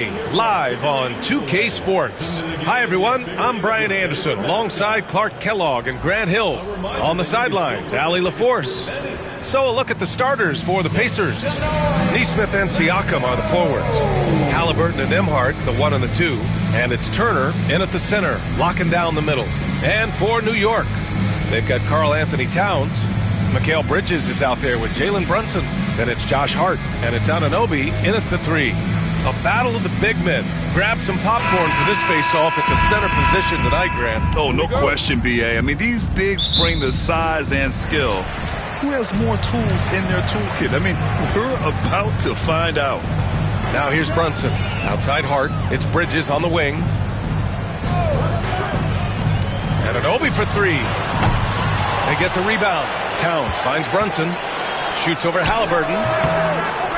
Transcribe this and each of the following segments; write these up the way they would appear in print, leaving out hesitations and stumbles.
Live on 2K Sports. Hi everyone, I'm Brian Anderson alongside Clark Kellogg and Grant Hill. On the sidelines, Allie LaForce. So a look at the starters for the Pacers. Nesmith and Siakam are the forwards. Halliburton and Nembhard, the 1 and the 2. And it's Turner in at the center, locking down the middle. And for New York, they've got Karl Anthony Towns. Mikal Bridges is out there with Jalen Brunson. Then it's Josh Hart, and it's Anunoby in at the 3. A battle of the big men. Grab some popcorn for this face-off at the center position tonight, Grant. Oh, no question, B.A. I mean, these bigs bring the size and skill. Who has more tools in their toolkit? I mean, we're about to find out. Now here's Brunson. Outside Hart. It's Bridges on the wing. And Anunoby for 3. They get the rebound. Towns finds Brunson. Shoots over Halliburton.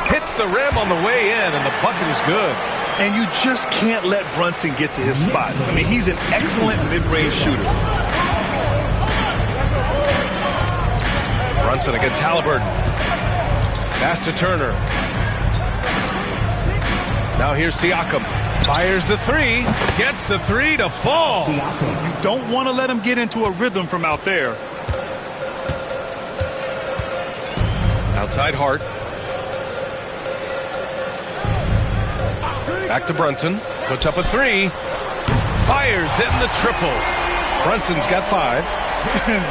Hits the rim on the way in, and the bucket is good. And you just can't let Brunson get to his spots. I mean, he's an excellent mid-range shooter. Brunson against Halliburton. Pass to Turner. Now here's Siakam. Fires the 3. Gets the 3 to fall. You don't want to let him get into a rhythm from out there. Outside Hart. Back to Brunson. Puts up a 3. Fires in the triple. Brunson's got 5.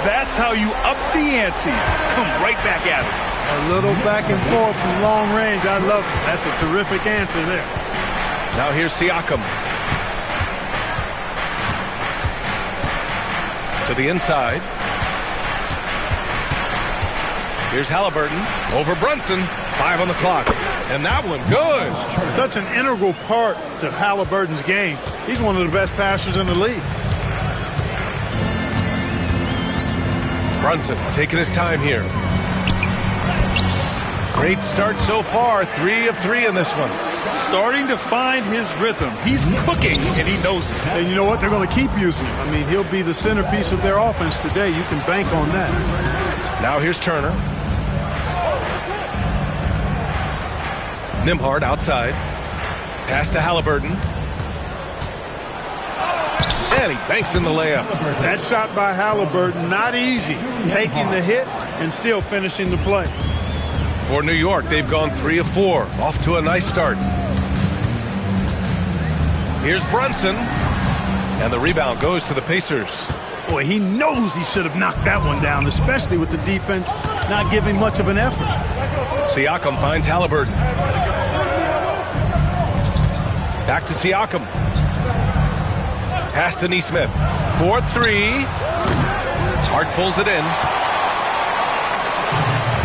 That's how you up the ante. Come right back at him. A little back and forth from long range. I love it. That's a terrific answer there. Now here's Siakam. To the inside. Here's Halliburton over Brunson. 5 on the clock. And that one good. Such an integral part to Halliburton's game. He's one of the best passers in the league. Brunson taking his time here. Great start so far. 3 of 3 in this one. Starting to find his rhythm. He's cooking, and he knows it. And you know what? They're going to keep using him. I mean, he'll be the centerpiece of their offense today. You can bank on that. Now here's Turner. Nembhard outside. Pass to Halliburton. And he banks in the layup. That shot by Halliburton, not easy. Taking the hit and still finishing the play. For New York, they've gone 3 of 4. Off to a nice start. Here's Brunson. And the rebound goes to the Pacers. Boy, he knows he should have knocked that one down, especially with the defense not giving much of an effort. Siakam finds Halliburton. Back to Siakam. Pass to Nesmith. 4-3. Hart pulls it in.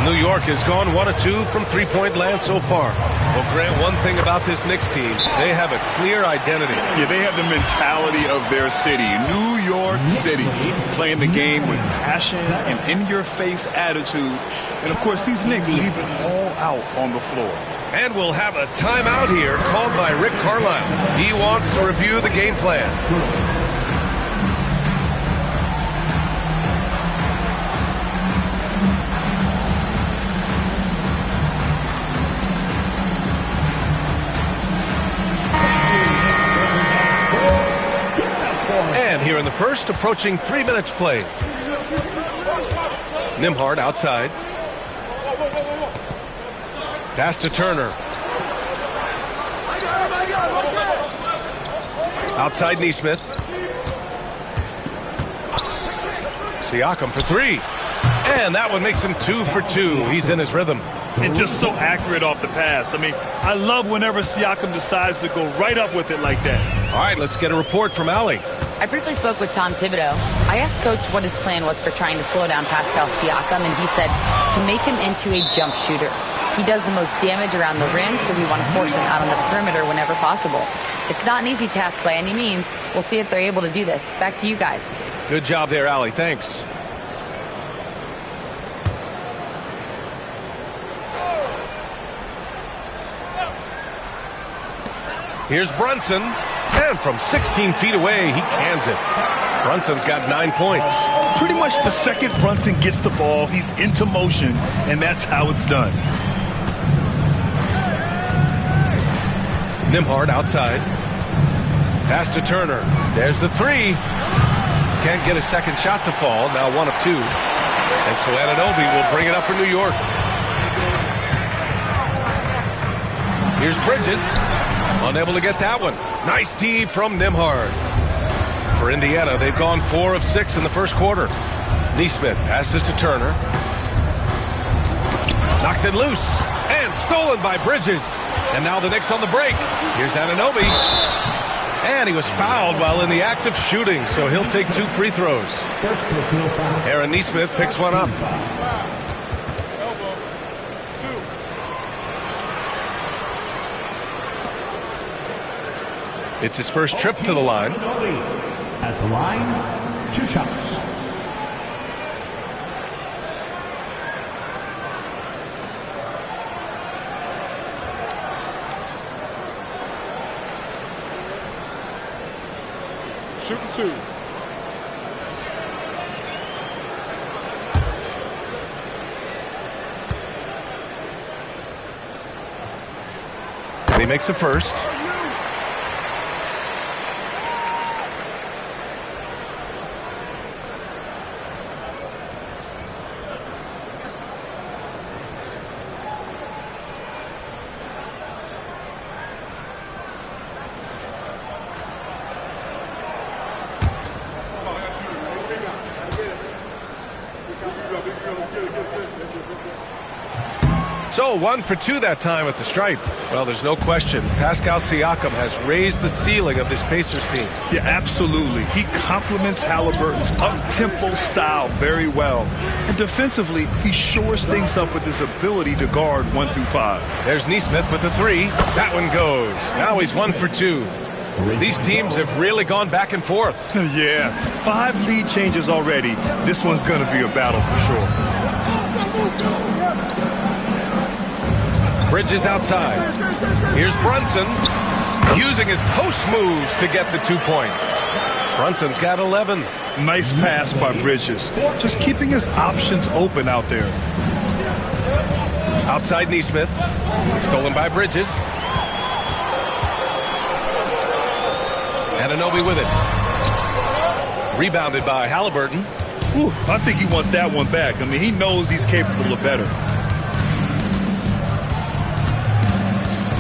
New York has gone 1 of 2 from three-point land so far. Well, Grant, one thing about this Knicks team, they have a clear identity. Yeah, they have the mentality of their city. New York City, playing the game with passion and in-your-face attitude. And, of course, these Knicks leave it all out on the floor. And we'll have a timeout here called by Rick Carlisle. He wants to review the game plan. And here in the first, approaching 3 minutes played. Nembhard outside. Pass to Turner. Outside Nesmith. Siakam for 3. And that one makes him 2 for 2. He's in his rhythm. And just so accurate off the pass. I mean, I love whenever Siakam decides to go right up with it like that. All right, let's get a report from Allie. I briefly spoke with Tom Thibodeau. I asked Coach what his plan was for trying to slow down Pascal Siakam, and he said to make him into a jump shooter. He does the most damage around the rim, so we want to force him out on the perimeter whenever possible. It's not an easy task by any means. We'll see if they're able to do this. Back to you guys. Good job there, Allie. Thanks. Here's Brunson. And from 16 feet away, he cans it. Brunson's got 9 points. Pretty much the second Brunson gets the ball, he's into motion, and that's how it's done. Nembhard outside. Pass to Turner. There's the three. Can't get a second shot to fall. Now 1 of 2. And so Anunoby will bring it up for New York. Here's Bridges. Unable to get that one. Nice D from Nembhard. For Indiana, they've gone 4 of 6 in the first quarter. Nesmith passes to Turner. Knocks it loose. And stolen by Bridges. And now the Knicks on the break. Here's Anunoby. And he was fouled while in the act of shooting, so he'll take 2 free throws. Aaron Nesmith picks one up. It's his first trip to the line. At the line, 2 shots. Shooting 2. He makes a first. So 1 for 2 that time at the stripe. Well, there's no question. Pascal Siakam has raised the ceiling of this Pacers team. Yeah, absolutely. He complements Halliburton's up-tempo style very well. And defensively, he shores things up with his ability to guard 1 through 5. There's Nesmith with the 3. That one goes. Now he's 1 for 2. These teams have really gone back and forth. Yeah, 5 lead changes already. This one's going to be a battle for sure. Bridges outside. Here's Brunson using his post moves to get the 2 points. Brunson's got 11. Nice pass by Bridges. Just keeping his options open out there. Outside Nesmith. Stolen by Bridges. Anunoby with it. Rebounded by Halliburton. Whew, I think he wants that one back. I mean, he knows he's capable of better.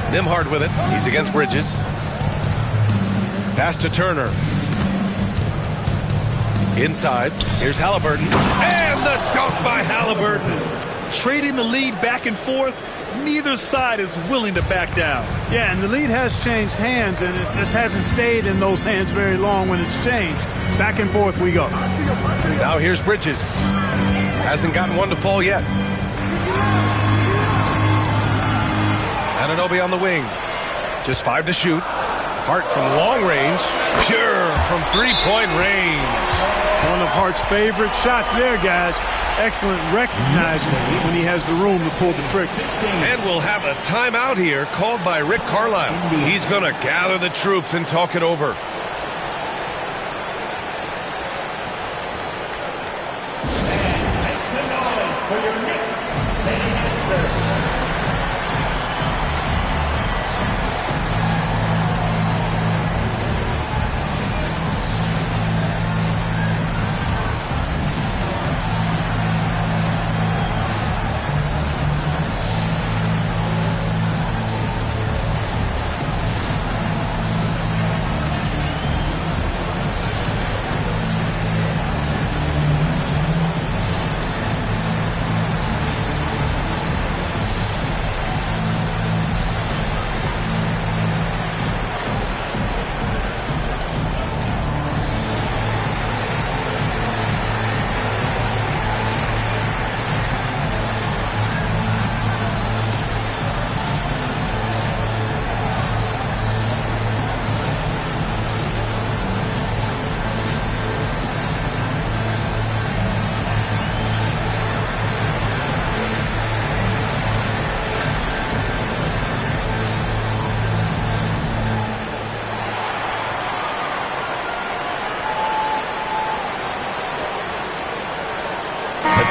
Nembhard with it. He's against Bridges. Pass to Turner. Inside. Here's Halliburton. And the dunk by Halliburton. Trading the lead back and forth. Neither side is willing to back down. Yeah, and the lead has changed hands, and it just hasn't stayed in those hands very long when it's changed. Back and forth we go. Now here's Bridges. Hasn't gotten one to fall yet. Anunoby on the wing. Just 5 to shoot. Hart from long range. Pure from 3-point range. One of Hart's favorite shots there, guys. Excellent recognizing when he has the room to pull the trigger. And we'll have a timeout here called by Rick Carlisle. He's going to gather the troops and talk it over.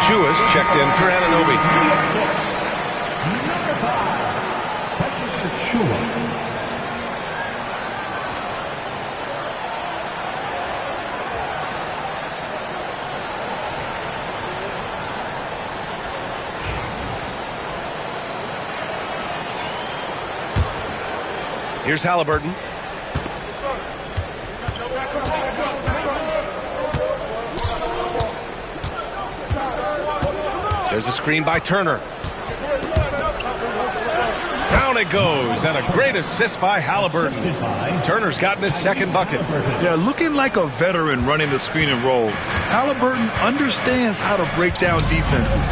Achua's checked in for Anunoby. Number 5, Precious Achua. Here's Halliburton. There's a screen by Turner. Down it goes, and a great assist by Halliburton. Turner's gotten his second bucket. Yeah, looking like a veteran running the screen and roll. Halliburton understands how to break down defenses.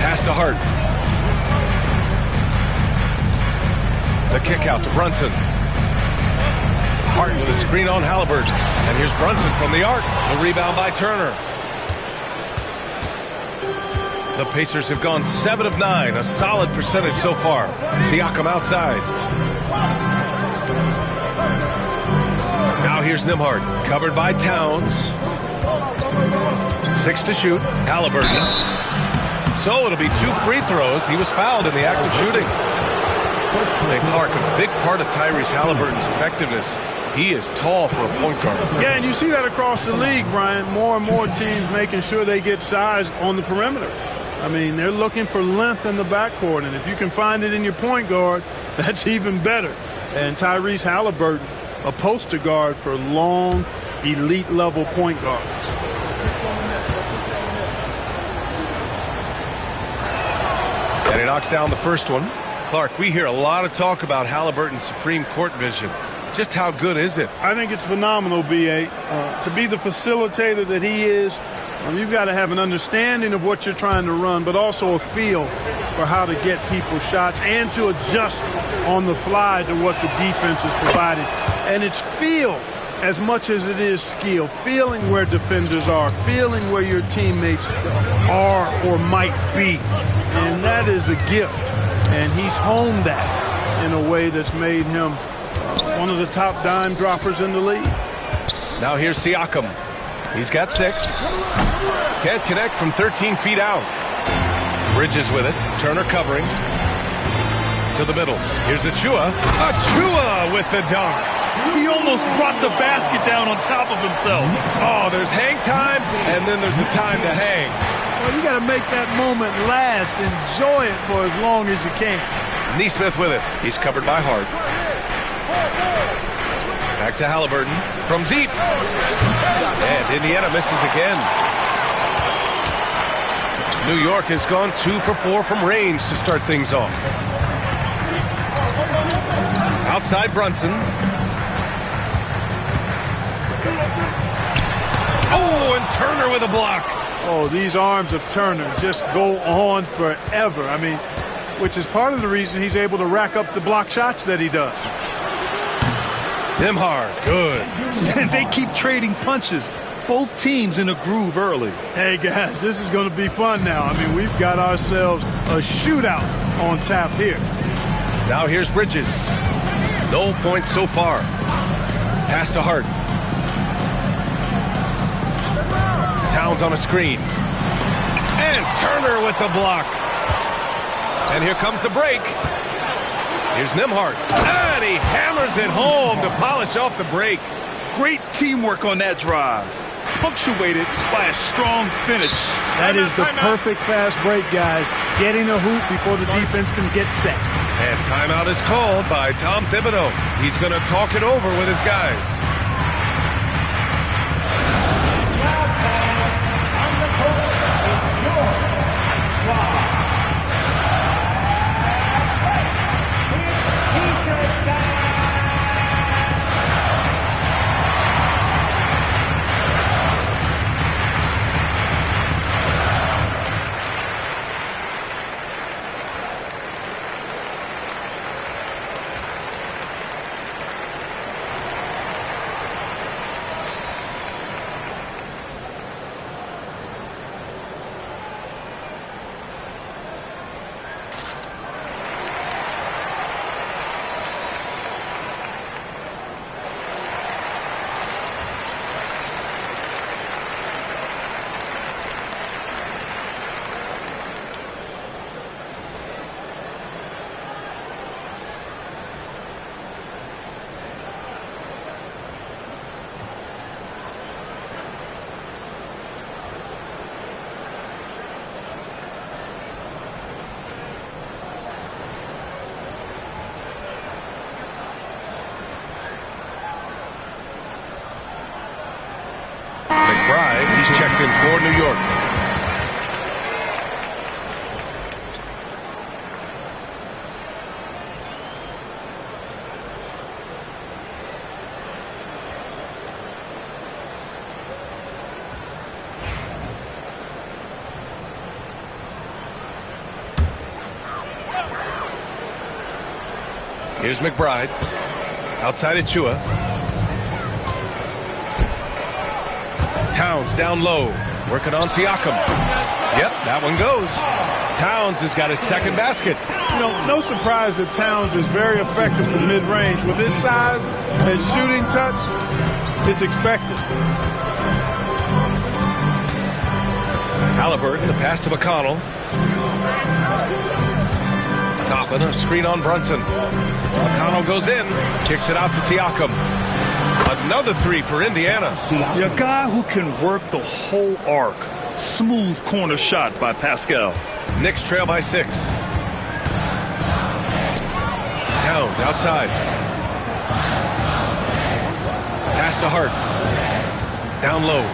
Pass to Hart. The kick out to Brunson. Hart with a screen on Halliburton. And here's Brunson from the arc. The rebound by Turner. The Pacers have gone 7 of 9, a solid percentage so far. Siakam outside. Now here's Nembhard, covered by Towns. 6 to shoot, Halliburton. So it'll be 2 free throws. He was fouled in the act of shooting. And Clark, a big part of Tyrese Halliburton's effectiveness. He is tall for a point guard. Yeah, and you see that across the league, Brian. More and more teams making sure they get size on the perimeter. I mean, they're looking for length in the backcourt, and if you can find it in your point guard, that's even better. And Tyrese Halliburton, a poster guard for long, elite-level point guard. And he knocks down the first one. Clark, we hear a lot of talk about Halliburton's supreme court vision. Just how good is it? I think it's phenomenal, B.A. To be the facilitator that he is, you've got to have an understanding of what you're trying to run, but also a feel for how to get people shots and to adjust on the fly to what the defense is providing. And it's feel as much as it is skill, feeling where defenders are, feeling where your teammates are or might be. And that is a gift. And he's honed that in a way that's made him one of the top dime droppers in the league. Now here's Siakam. He's got 6. Can't connect from 13 feet out. Bridges with it. Turner covering. To the middle. Here's Achua. Achua with the dunk. He almost brought the basket down on top of himself. Oh, there's hang time, and then there's the time to hang. Well, you got to make that moment last. Enjoy it for as long as you can. Nesmith with it. He's covered by Hart. Back to Halliburton from deep. And Indiana misses again. New York has gone 2 for 4 from range to start things off. Outside Brunson. Oh, and Turner with a block. Oh, these arms of Turner just go on forever. I mean, which is part of the reason he's able to rack up the block shots that he does. Nembhard, good. And they keep trading punches. Both teams in a groove early. Hey, guys, this is going to be fun now. I mean, we've got ourselves a shootout on tap here. Now here's Bridges. No points so far. Pass to Hart. Towns on a screen. And Turner with the block. And here comes the break. Here's Nembhard. And he hammers it home to polish off the break. Great teamwork on that drive. Punctuated by a strong finish. That is the perfect fast break, guys. Getting a hoop before the defense can get set. And timeout is called by Tom Thibodeau. He's going to talk it over with his guys. checked in for New York. Here's McBride. Outside Achua. Towns down low. Working on Siakam. Yep, that one goes. Towns has got his second basket. You know, no surprise that Towns is very effective from mid-range. With his size and shooting touch, it's expected. Halliburton, the pass to McConnell. Toppin, a screen on Brunson. McConnell goes in, kicks it out to Siakam. Another three for Indiana. A guy who can work the whole arc. Smooth corner shot by Pascal. Knicks trail by 6. Towns outside. Pass to Hart. Down low.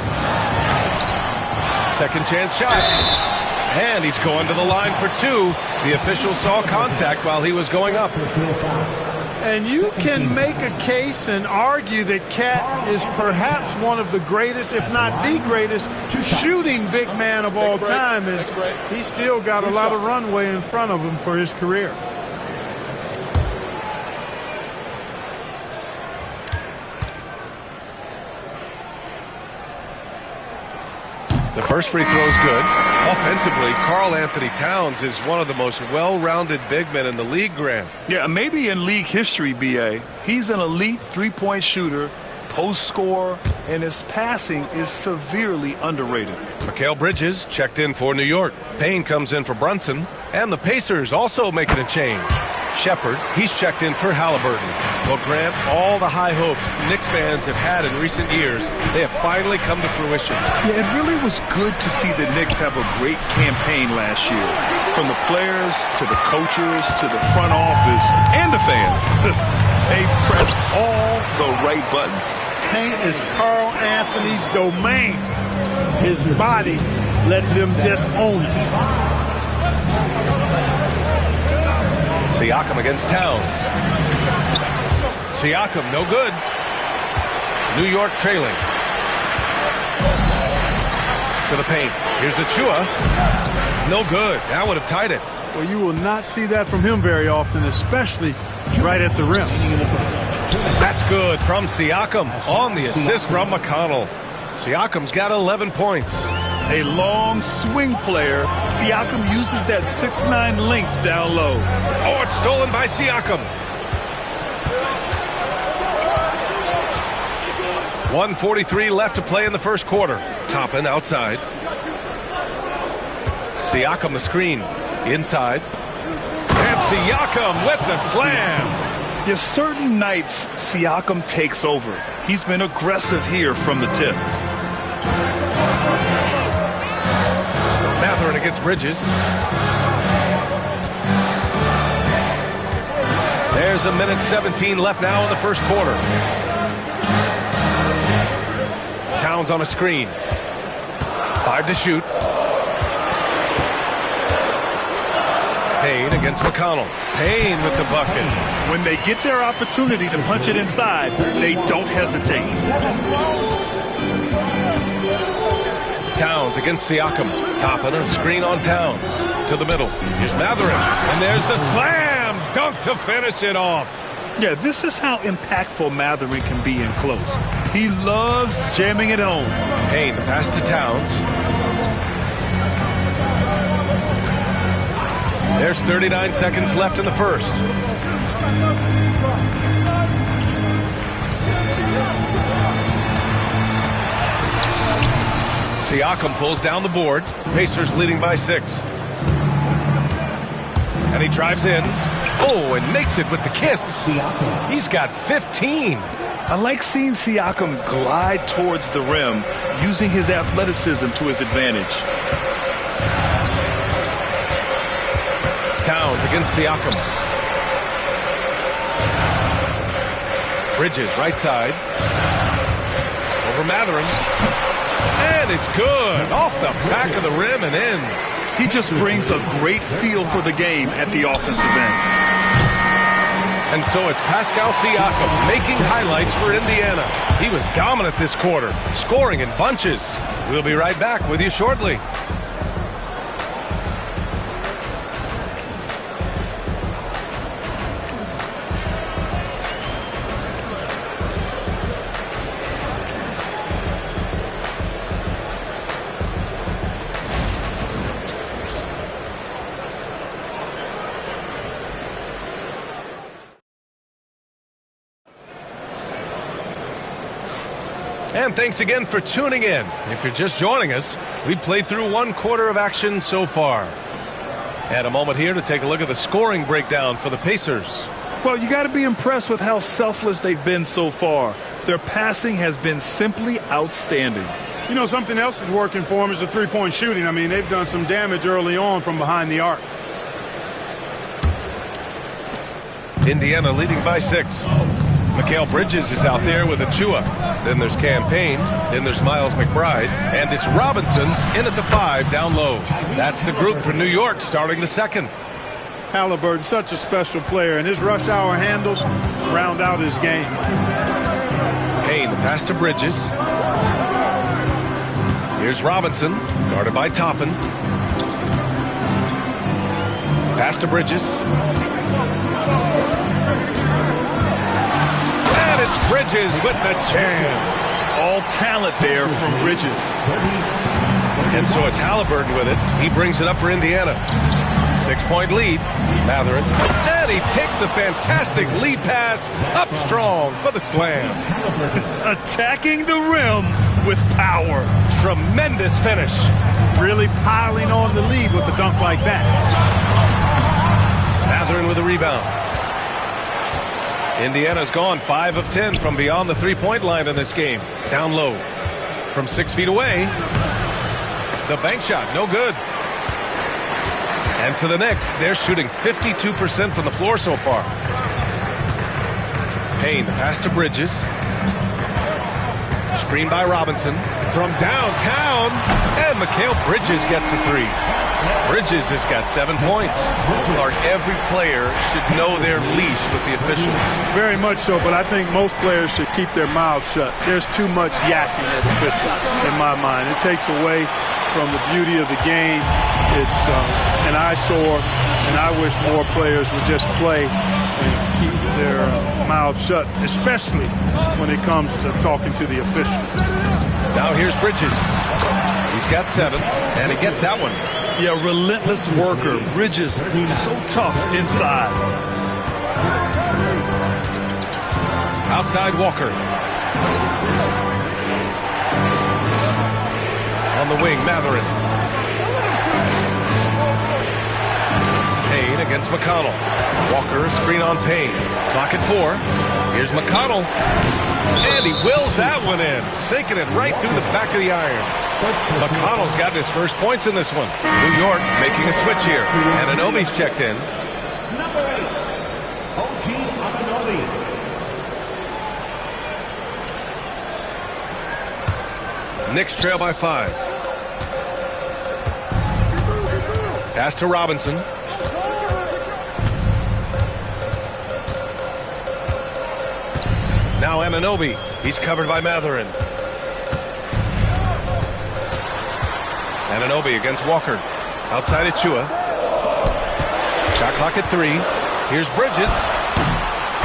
Second chance shot. And he's going to the line for 2. The official saw contact while he was going up. And you can make a case and argue that Cat is perhaps one of the greatest, if not the greatest, shooting big man of all time. And he's still got a lot of runway in front of him for his career. The first free throw is good. Offensively, Karl Anthony Towns is one of the most well-rounded big men in the league, Grant. Yeah, maybe in league history, B.A. He's an elite three-point shooter, post scorer, and his passing is severely underrated. Mikal Bridges checked in for New York. Payne comes in for Brunson. And the Pacers also making a change. Shepard, he's checked in for Halliburton. Well, Grant, all the high hopes Knicks fans have had in recent years, they have finally come to fruition. Yeah, it really was good to see the Knicks have a great campaign last year. From the players to the coaches to the front office and the fans. They've pressed all the right buttons. Paint is Karl Anthony's domain. His body lets him just own it. Siakam against Towns. Siakam, no good. New York trailing. To the paint. Here's Achua. No good. That would have tied it. Well, you will not see that from him very often, especially right at the rim. That's good from Siakam on the assist from McConnell. Siakam's got 11 points. A long swing player. Siakam uses that 6'9" length down low. Oh, it's stolen by Siakam. 1:43 left to play in the first quarter. Toppin outside. Siakam the screen. Inside. And Siakam with the slam. There's certain nights Siakam takes over. He's been aggressive here from the tip. Mathurin against Bridges. There's 1:17 left now in the first quarter. Towns on a screen. 5 to shoot. Payne against McConnell. Payne with the bucket. When they get their opportunity to punch it inside, they don't hesitate. Towns against Siakam. Toppin a screen on Towns. To the middle. Here's Mathurin. And there's the slam dunk to finish it off. Yeah, this is how impactful Mathurin can be in close. He loves jamming it home. Payne, the pass to Towns. There's 39 seconds left in the first. Siakam pulls down the board. Pacers leading by 6. And he drives in. Oh, and makes it with the kiss. He's got 15. I like seeing Siakam glide towards the rim, using his athleticism to his advantage. Towns against Siakam. Bridges, right side. Over Mathurin. And And it's good. Off the back of the rim and in. He just brings a great feel for the game at the offensive end. And so it's Pascal Siakam making highlights for Indiana. He was dominant this quarter, scoring in bunches. We'll be right back with you shortly. And thanks again for tuning in. If you're just joining us, we've played through one quarter of action so far. And a moment here to take a look at the scoring breakdown for the Pacers. Well, you got to be impressed with how selfless they've been so far. Their passing has been simply outstanding. You know, something else that's working for them is the three-point shooting. I mean, they've done some damage early on from behind the arc. Indiana leading by 6. Mikal Bridges is out there with Achua. Then there's Campaign. Then there's Miles McBride. And it's Robinson in at the 5 down low. That's the group for New York starting the second. Halliburton, such a special player, and his rush hour handles round out his game. Payne, the pass to Bridges. Here's Robinson, guarded by Toppin. Pass to Bridges. And it's Bridges with the jam. All talent there from Bridges. And so it's Halliburton with it. He brings it up for Indiana. 6-point lead. Mathurin. And he takes the fantastic lead pass up strong for the slam. Attacking the rim with power. Tremendous finish. Really piling on the lead with a dunk like that. Mathurin with a rebound. Indiana's gone 5 of 10 from beyond the three-point line in this game. Down low. From 6 feet away. The bank shot, no good. And for the Knicks, they're shooting 52% from the floor so far. Payne, the pass to Bridges. Screen by Robinson. From downtown. And Mikal Bridges gets a 3. Bridges has got 7 points. Clark, every player should know their leash with the officials. Very much so, but I think most players should keep their mouths shut. There's too much yakking at officials, in my mind. It takes away from the beauty of the game. It's an eyesore, and I wish more players would just play and keep their mouths shut, especially when it comes to talking to the officials. Now here's Bridges. He's got 7, and he gets that one. Yeah, relentless worker. Bridges, so tough inside. Outside Walker. On the wing, Mathurin. Payne against McConnell. Walker, screen on Payne. Clock at 4. Here's McConnell. And he wills that one in. Sinking it right through the back of the iron. McConnell's gotten his first points in this one. New York making a switch here. And Anunoby's checked in. Number 8, OG Anunoby. Knicks trail by 5. Pass to Robinson. Now Anunoby. He's covered by Mathurin. Anunoby against Walker. Outside Achua. Shot clock at 3. Here's Bridges.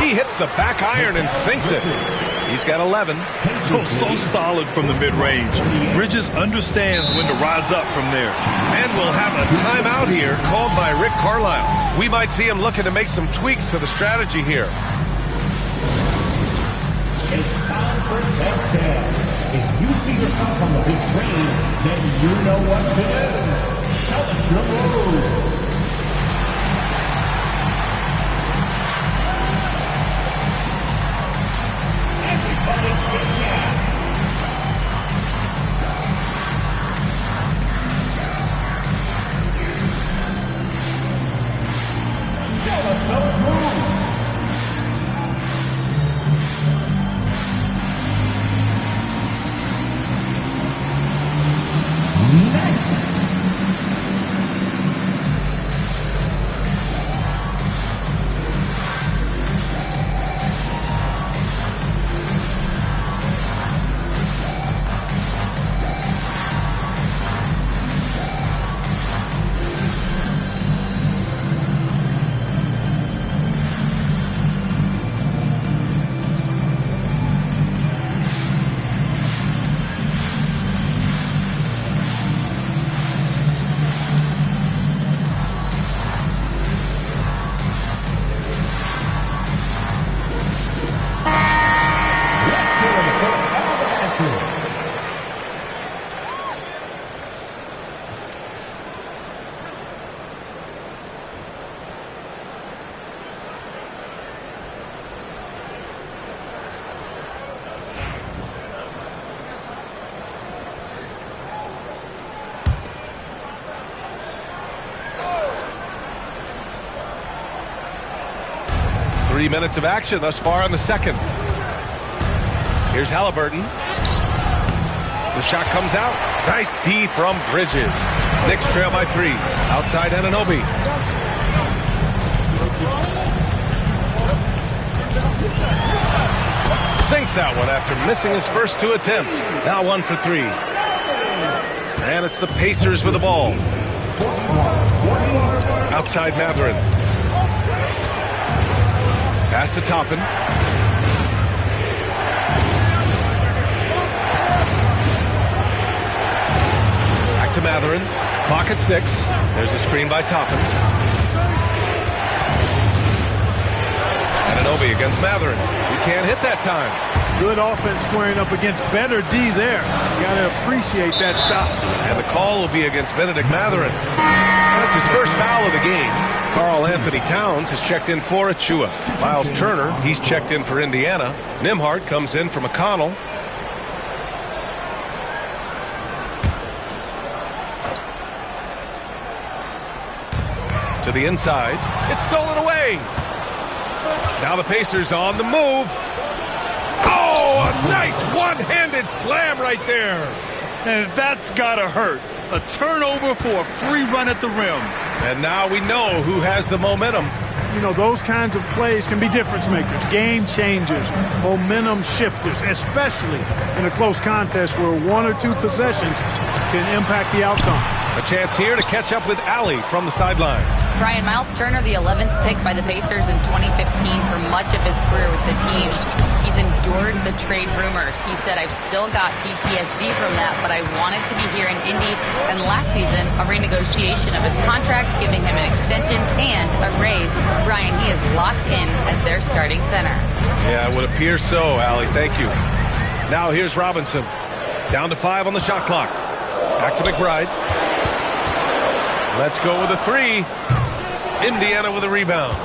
He hits the back iron and sinks it. He's got 11. Oh, so solid from the mid-range. Bridges understands when to rise up from there. And we'll have a timeout here called by Rick Carlisle. We might see him looking to make some tweaks to the strategy here. It's time for touchdown. If you see yourself on the big screen, then you know what to do. Shout the road. Everybody get down. Shout the road. 3 minutes of action thus far in the second. Here's Halliburton. The shot comes out. Nice D from Bridges. Knicks trail by 3. Outside Anunoby. Sinks that one after missing his first 2 attempts. Now 1 for 3. And it's the Pacers with the ball. Outside Mathurin. Pass to Toppin. Back to Mathurin. Clock at 6. There's a screen by Toppin. Anunoby against Mathurin. He can't hit that time. Good offense squaring up against better D there. You got to appreciate that stop. And the call will be against Benedict Mathurin. That's his first foul of the game. Karl Anthony Towns has checked in for Achua. Miles Turner, he's checked in for Indiana. Nembhard comes in for McConnell. To the inside. It's stolen away. Now the Pacers on the move. Oh, a nice one-handed slam right there. And that's gotta hurt. A turnover for a free run at the rim. And now we know who has the momentum. You know, those kinds of plays can be difference makers, game changers, momentum shifters, especially in a close contest where 1 or 2 possessions can impact the outcome. A chance here to catch up with Allie from the sideline. Brian, Miles Turner, the 11th pick by the Pacers in 2015 for much of his career with the team. He's endured the trade rumors. He said, I've still got PTSD from that, but I wanted to be here in Indy. And last season, a renegotiation of his contract, giving him an extension and a raise. Brian, he is locked in as their starting center. Yeah, it would appear so, Allie. Thank you. Now here's Robinson. Down to 5 on the shot clock. Back to McBride. Let's go with a 3. Indiana with a rebound.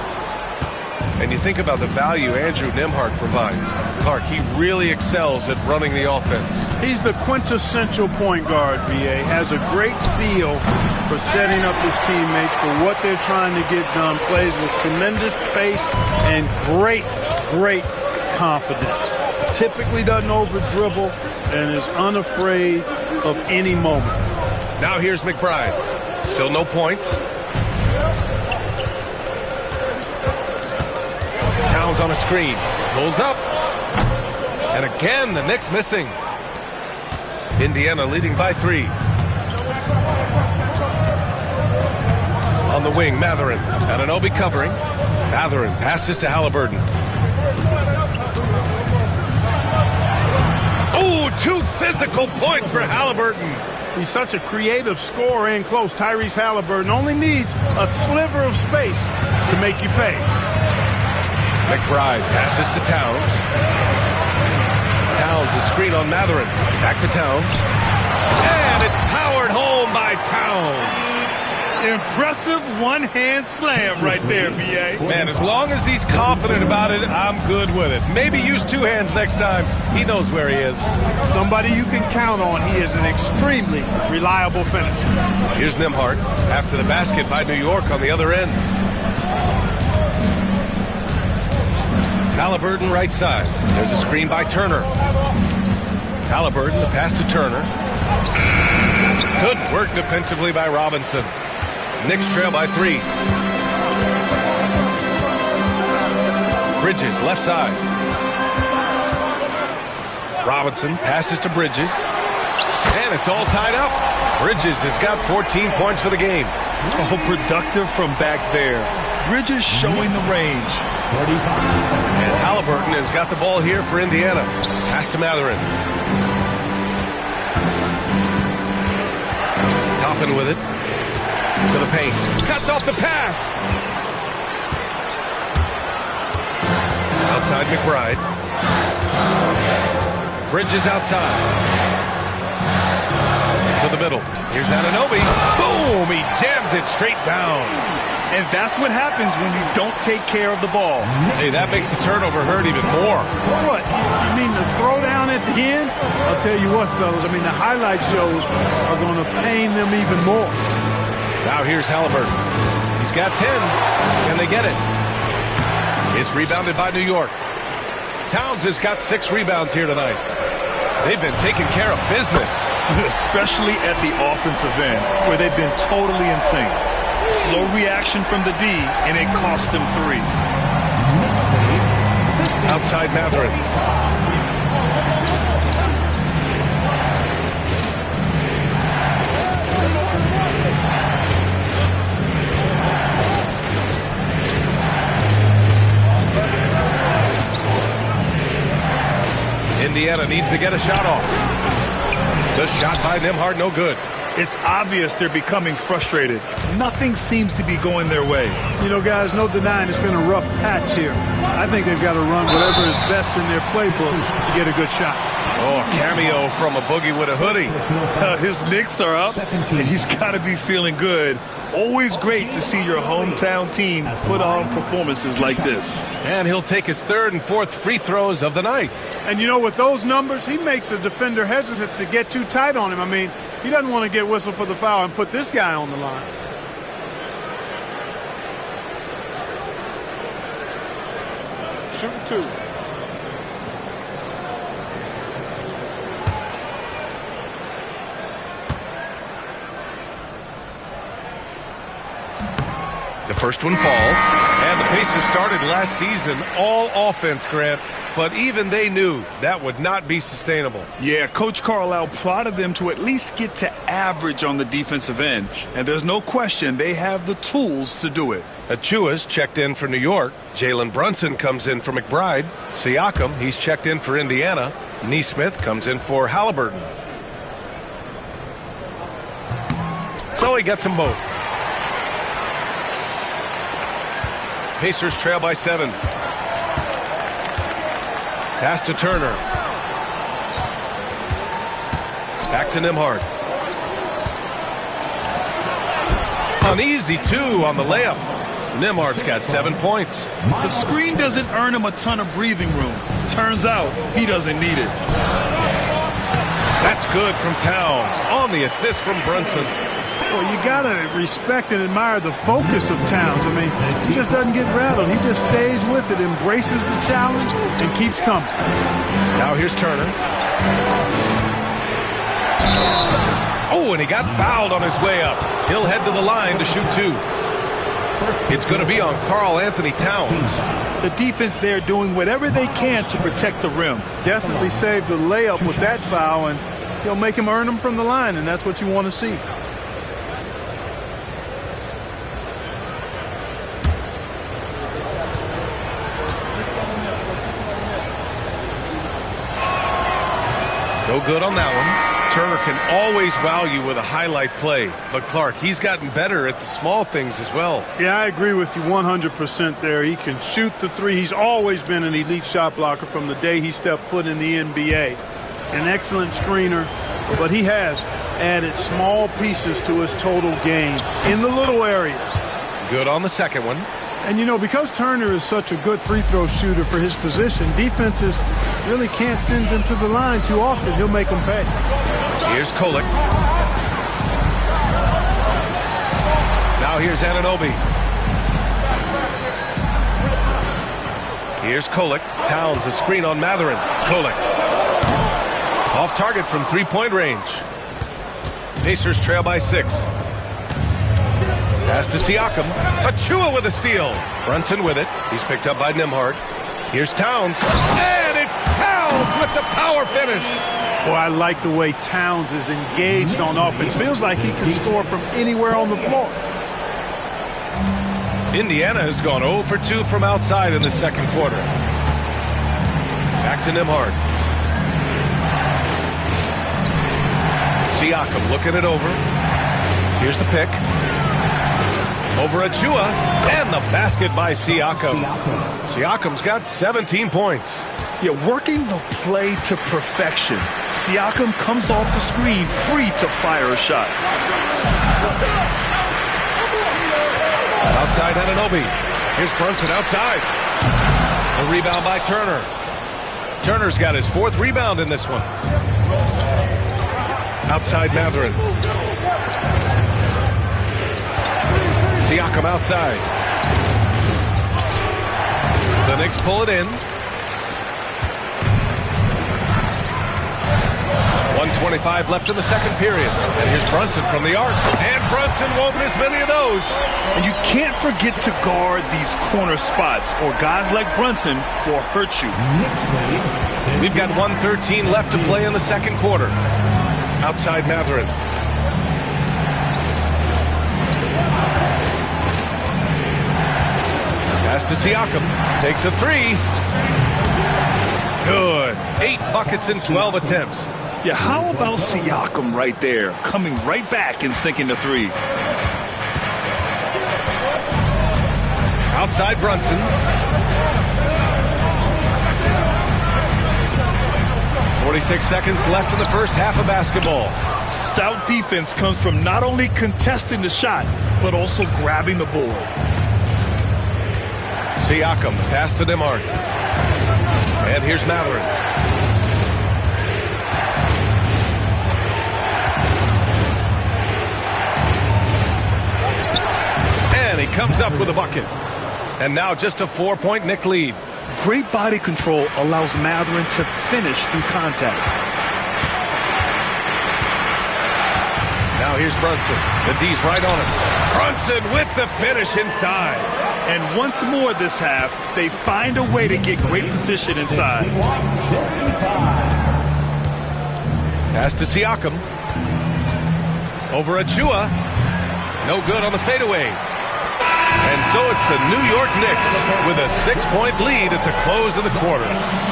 And you think about the value Andrew Nembhard provides. Clark, he really excels at running the offense. He's the quintessential point guard, BA. Has a great feel for setting up his teammates for what they're trying to get done. Plays with tremendous pace and great confidence. Typically doesn't over-dribble and is unafraid of any moment. Now here's McBride. Still no points. Towns on a screen. Pulls up. And again, the Knicks missing. Indiana leading by 3. On the wing, Mathurin. Anunoby covering. Mathurin passes to Halliburton. Oh, 2 physical points for Halliburton. He's such a creative scorer in close. Tyrese Halliburton only needs a sliver of space to make you pay. McBride passes to Towns. Towns, a screen on Mathurin. Back to Towns. And it's powered home by Towns. Impressive one-hand slam right there, B.A. Man, as long as he's confident about it, I'm good with it. Maybe use 2 hands next time. He knows where he is. Somebody you can count on. He is an extremely reliable finisher. Here's Nembhard after the basket by New York on the other end. Halliburton right side. There's a screen by Turner. Halliburton, the pass to Turner. Good work defensively by Robinson. Knicks trail by 3. Bridges, left side. Robinson passes to Bridges. And it's all tied up. Bridges has got 14 points for the game. Oh, productive from back there. Bridges showing the range. And Halliburton has got the ball here for Indiana. Pass to Mathurin. Toppin with it. To the paint. Cuts off the pass. Outside McBride. Bridges outside. To the middle. Here's Anunoby. Boom! He jams it straight down. And that's what happens when you don't take care of the ball. Hey, that makes the turnover hurt even more. What? You mean the throwdown at the end? I'll tell you what, fellas. I mean, the highlight shows are going to pain them even more. Now here's Halliburton. He's got 10. Can they get it? It's rebounded by New York. Towns has got 6 rebounds here tonight. They've been taking care of business. Especially at the offensive end, where they've been totally insane. Slow reaction from the D, and it cost them 3. Outside Matherin. Indiana needs to get a shot off. The shot by Nembhard, no good. It's obvious they're becoming frustrated. Nothing seems to be going their way. You know, guys, no denying it's been a rough patch here. I think they've got to run whatever is best in their playbook to get a good shot. Oh, a cameo from a boogie with a hoodie. His Knicks are up, and he's got to be feeling good. Always great to see your hometown team put on performances like this. And he'll take his 3rd and 4th free throws of the night. And, you know, with those numbers, he makes a defender hesitant to get too tight on him. I mean, he doesn't want to get whistled for the foul and put this guy on the line. Shooting 2. The first one falls, and the Pacers started last season all offense, Grant, but even they knew that would not be sustainable. Yeah, Coach Carlisle prodded them to at least get to average on the defensive end, and there's no question they have the tools to do it. Achua's checked in for New York. Jalen Brunson comes in for McBride. Siakam, he's checked in for Indiana. Nesmith comes in for Halliburton. So he gets them both. Pacers trail by 7. Pass to Turner. Back to Nembhard. An easy 2 on the layup. Nembhard's got 7 points. The screen doesn't earn him a ton of breathing room. Turns out he doesn't need it. That's good from Towns on the assist from Brunson. Well, you got to respect and admire the focus of Towns. I mean, he just doesn't get rattled. He just stays with it, embraces the challenge, and keeps coming. Now here's Turner. Oh, and he got fouled on his way up. He'll head to the line to shoot 2. It's going to be on Karl Anthony Towns. The defense there doing whatever they can to protect the rim. Definitely saved the layup with that foul, and he'll make him earn them from the line, and that's what you want to see. No good on that one. Turner can always wow you with a highlight play. But Clark, he's gotten better at the small things as well. Yeah, I agree with you 100% there. He can shoot the 3. He's always been an elite shot blocker from the day he stepped foot in the NBA. An excellent screener, but he has added small pieces to his total game in the little areas. Good on the second one. And, you know, because Turner is such a good free throw shooter for his position, defenses really can't send him to the line too often. He'll make them pay. Here's Kolek. Now here's Anunoby. Here's Kolek. Towns a screen on Matherin. Kolek. Off target from 3-point range. Pacers trail by 6. Pass to Siakam. Achua with a steal. Brunson with it. He's picked up by Nembhard. Here's Towns. And it's Towns with the power finish. Boy, I like the way Towns is engaged on offense. Feels like he can score from anywhere on the floor. Indiana has gone 0 for 2 from outside in the second quarter. Back to Nembhard. Siakam looking it over. Here's the pick. Over Achua, and the basket by Siakam. Siakam's got 17 points. Yeah, working the play to perfection. Siakam comes off the screen free to fire a shot. Outside Anunoby. Here's Brunson outside. A rebound by Turner. Turner's got his 4th rebound in this one. Outside Matherin. Siakam outside. The Knicks pull it in. 1:25 left in the second period. And here's Brunson from the arc. And Brunson won't miss many of those. And you can't forget to guard these corner spots, or guys like Brunson will hurt you. We've got 1:13 left to play in the second quarter. Outside Mathurin. Pass to Siakam. Takes a three. Good. 8 buckets in 12 attempts. Yeah, how about Siakam right there, coming right back and sinking the three? Outside Brunson. 46 seconds left in the first half of basketball. Stout defense comes from not only contesting the shot, but also grabbing the board. Siakam, pass to DeMar. And here's Mathurin. And he comes up with a bucket. And now just a 4-point Knick lead. Great body control allows Mathurin to finish through contact. Now here's Brunson. The D's right on him. Brunson with the finish inside. And once more this half, they find a way to get great position inside. Pass to Siakam. Over Achua. No good on the fadeaway. And so it's the New York Knicks with a 6-point lead at the close of the quarter.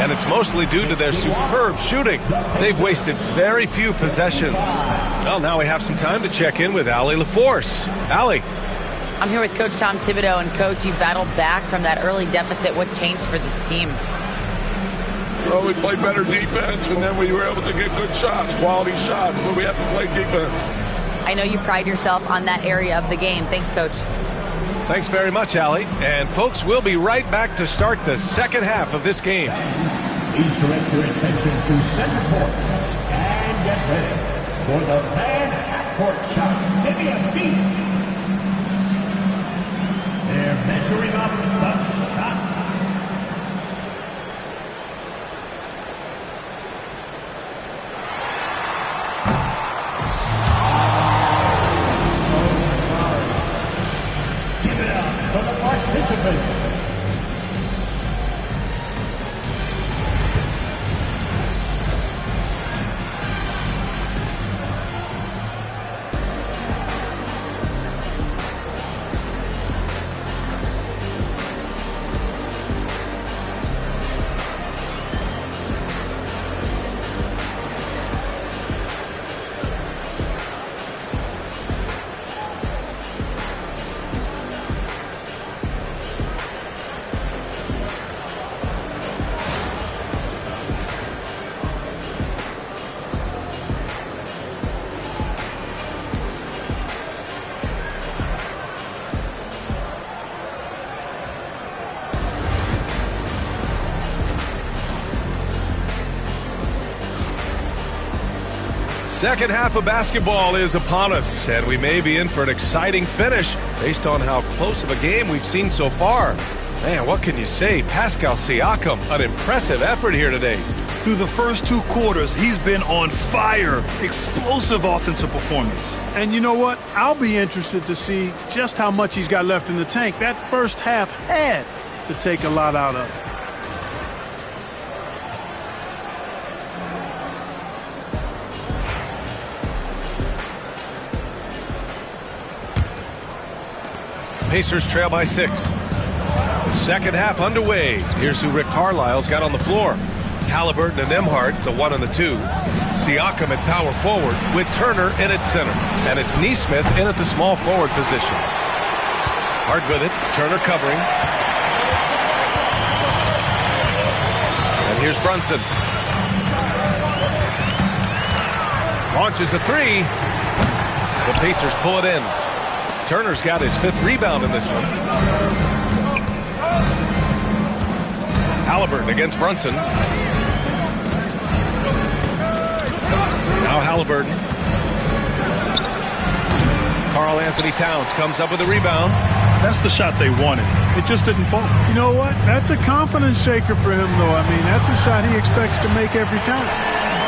And it's mostly due to their superb shooting. They've wasted very few possessions. Well, now we have some time to check in with Allie LaForce. Allie. I'm here with Coach Tom Thibodeau. And, Coach, you battled back from that early deficit. What changed for this team? Well, we played better defense, and then we were able to get good shots, quality shots, but we have to play defense. I know you pride yourself on that area of the game. Thanks, Coach. Thanks very much, Allie. And, folks, we'll be right back to start the second half of this game. Please direct your attention to center court and get ready for the fan half-court shot. Give me a beat. They're measuring up the shot. Give it up for the participants. Second half of basketball is upon us, and we may be in for an exciting finish based on how close of a game we've seen so far. Man, what can you say? Pascal Siakam, an impressive effort here today. Through the first 2 quarters, he's been on fire. Explosive offensive performance. And you know what? I'll be interested to see just how much he's got left in the tank. That first half had to take a lot out of it. Pacers trail by 6. Second half underway. Here's who Rick Carlisle's got on the floor. Halliburton and Nembhard, the 1 and the 2. Siakam at power forward with Turner in at center. And it's Nesmith in at the small forward position. Hard with it. Turner covering. And here's Brunson. Launches a 3. The Pacers pull it in. Turner's got his 5th rebound in this one. Halliburton against Brunson. Now Halliburton. Karl Anthony Towns comes up with a rebound. That's the shot they wanted. It just didn't fall. You know what? That's a confidence shaker for him, though. I mean, that's a shot he expects to make every time.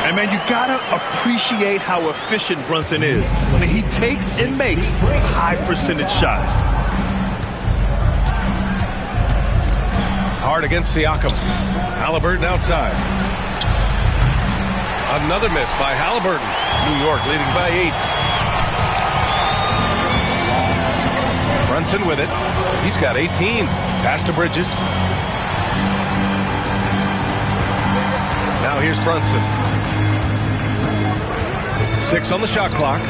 And, man, you got to appreciate how efficient Brunson is. I mean, he takes and makes high-percentage shots. Hard against Siakam. Halliburton outside. Another miss by Halliburton. New York leading by 8. Brunson with it. He's got 18. Pass to Bridges. Now here's Brunson. 6 on the shot clock.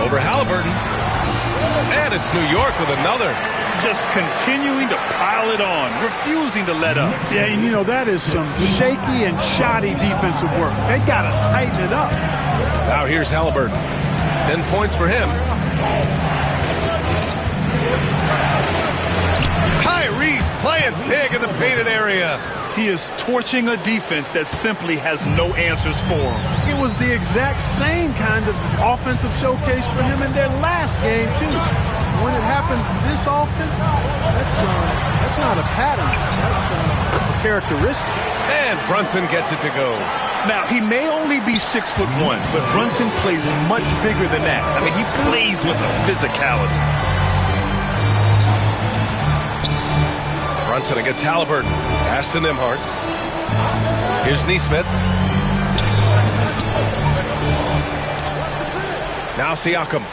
Over Halliburton. And it's New York with another. Just continuing to pile it on, refusing to let up. Yeah, and you know, that is some shaky and shoddy defensive work. They got to tighten it up. Now here's Halliburton. 10 points for him. Tyrese playing big in the painted area. He is torching a defense that simply has no answers for him. It was the exact same kind of offensive showcase for him in their last game, too. When it happens this often, that's not a pattern. That's a characteristic. And Brunson gets it to go. Now, he may only be 6'1", but Brunson plays much bigger than that. I mean, he plays with a physicality. Brunson against Halliburton. Pass to Nembhard. Here's Nesmith. Now Siakam.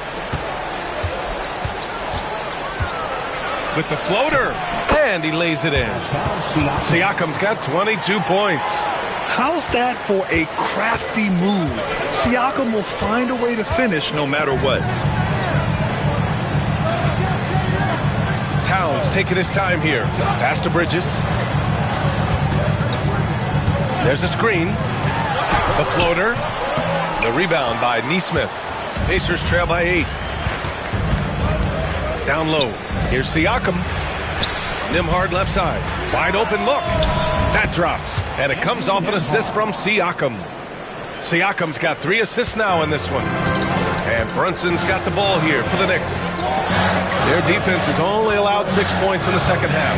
With the floater. And he lays it in. Siakam's got 22 points. How's that for a crafty move? Siakam will find a way to finish no matter what. Towns taking his time here. Pass to Bridges. There's a screen. The floater. The rebound by Nesmith. Pacers trail by 8. Down low. Here's Siakam. Nembhard left side. Wide open look. That drops. And it comes off an assist from Siakam. Siakam's got 3 assists now in this one. And Brunson's got the ball here for the Knicks. Their defense has only allowed 6 points in the second half.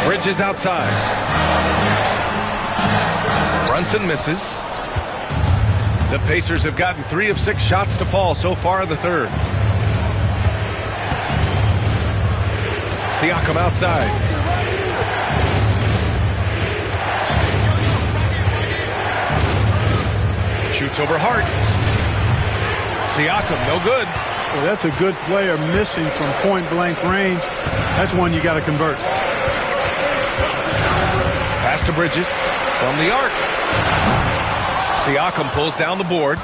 Bridges outside. Brunson misses. The Pacers have gotten 3 of 6 shots to fall so far in the third. Siakam outside. Shoots over Hart. Siakam, no good. Well, that's a good player missing from point-blank range. That's one you got to convert. Pass to Bridges from the arc. Siakam pulls down the board.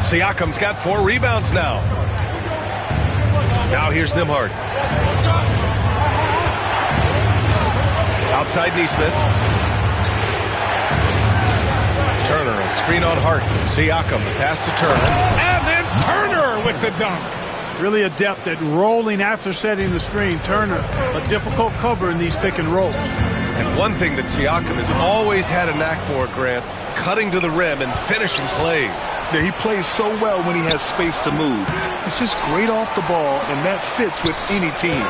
Siakam's got 4 rebounds now. Now here's Nembhard. Outside Nesmith. Turner, a screen on Hart. Siakam, the pass to Turner. And then Turner with the dunk. Really adept at rolling after setting the screen. Turner, a difficult cover in these pick and rolls. And one thing that Siakam has always had a knack for, Grant, cutting to the rim and finishing plays. Yeah, he plays so well when he has space to move. He's just great off the ball, and that fits with any team.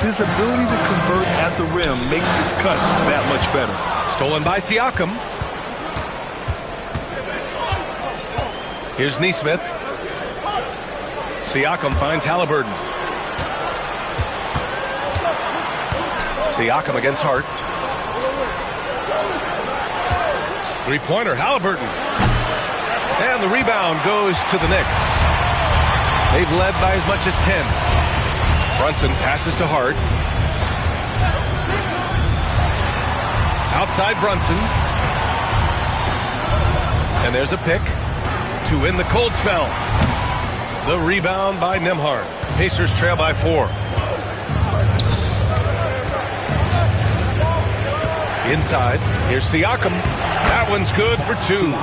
His ability to convert at the rim makes his cuts that much better. Stolen by Siakam. Here's Nesmith. Siakam finds Halliburton. Siakam against Hart. Three-pointer, Halliburton. And the rebound goes to the Knicks. They've led by as much as 10. Brunson passes to Hart. Outside Brunson. And there's a pick to win the cold spell. The rebound by Nembhard. Pacers trail by 4. Inside, here's Siakam. That one's good for 2.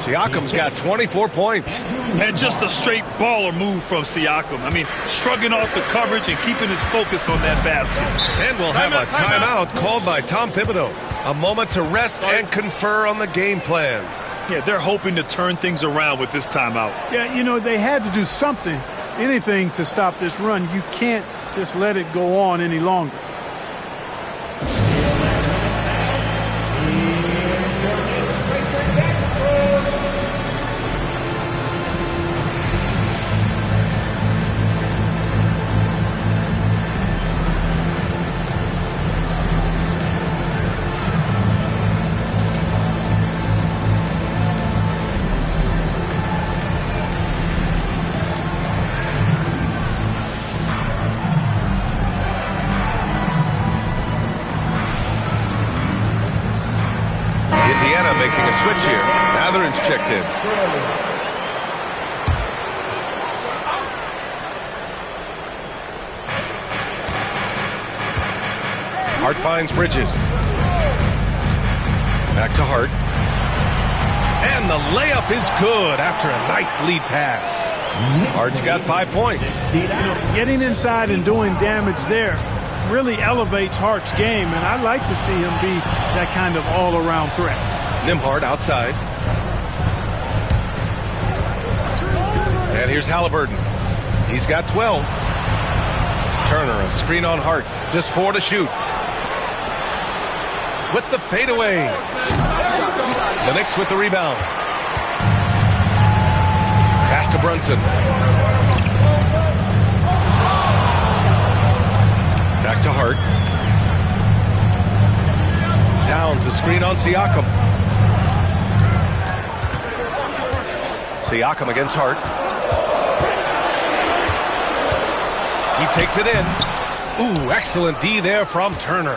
Siakam's got 24 points. And just a straight baller move from Siakam. I mean, shrugging off the coverage and keeping his focus on that basket. And we'll have a timeout called by Tom Thibodeau. A moment to rest and confer on the game plan. Yeah, they're hoping to turn things around with this timeout. Yeah, you know, they had to do something anything to stop this run. You can't just let it go on any longer. Making a switch here. Matherin's checked in. Hart finds Bridges. Back to Hart. And the layup is good after a nice lead pass. Hart's got 5 points. Getting inside and doing damage there really elevates Hart's game, and I'd like to see him be that kind of all-around threat. Nembhard outside. And here's Halliburton. He's got 12. Turner, a screen on Hart. Just 4 to shoot. With the fadeaway. The Knicks with the rebound. Pass to Brunson. Back to Hart. Towns, a screen on Siakam. Siakam against Hart. He takes it in. Ooh, excellent D there from Turner.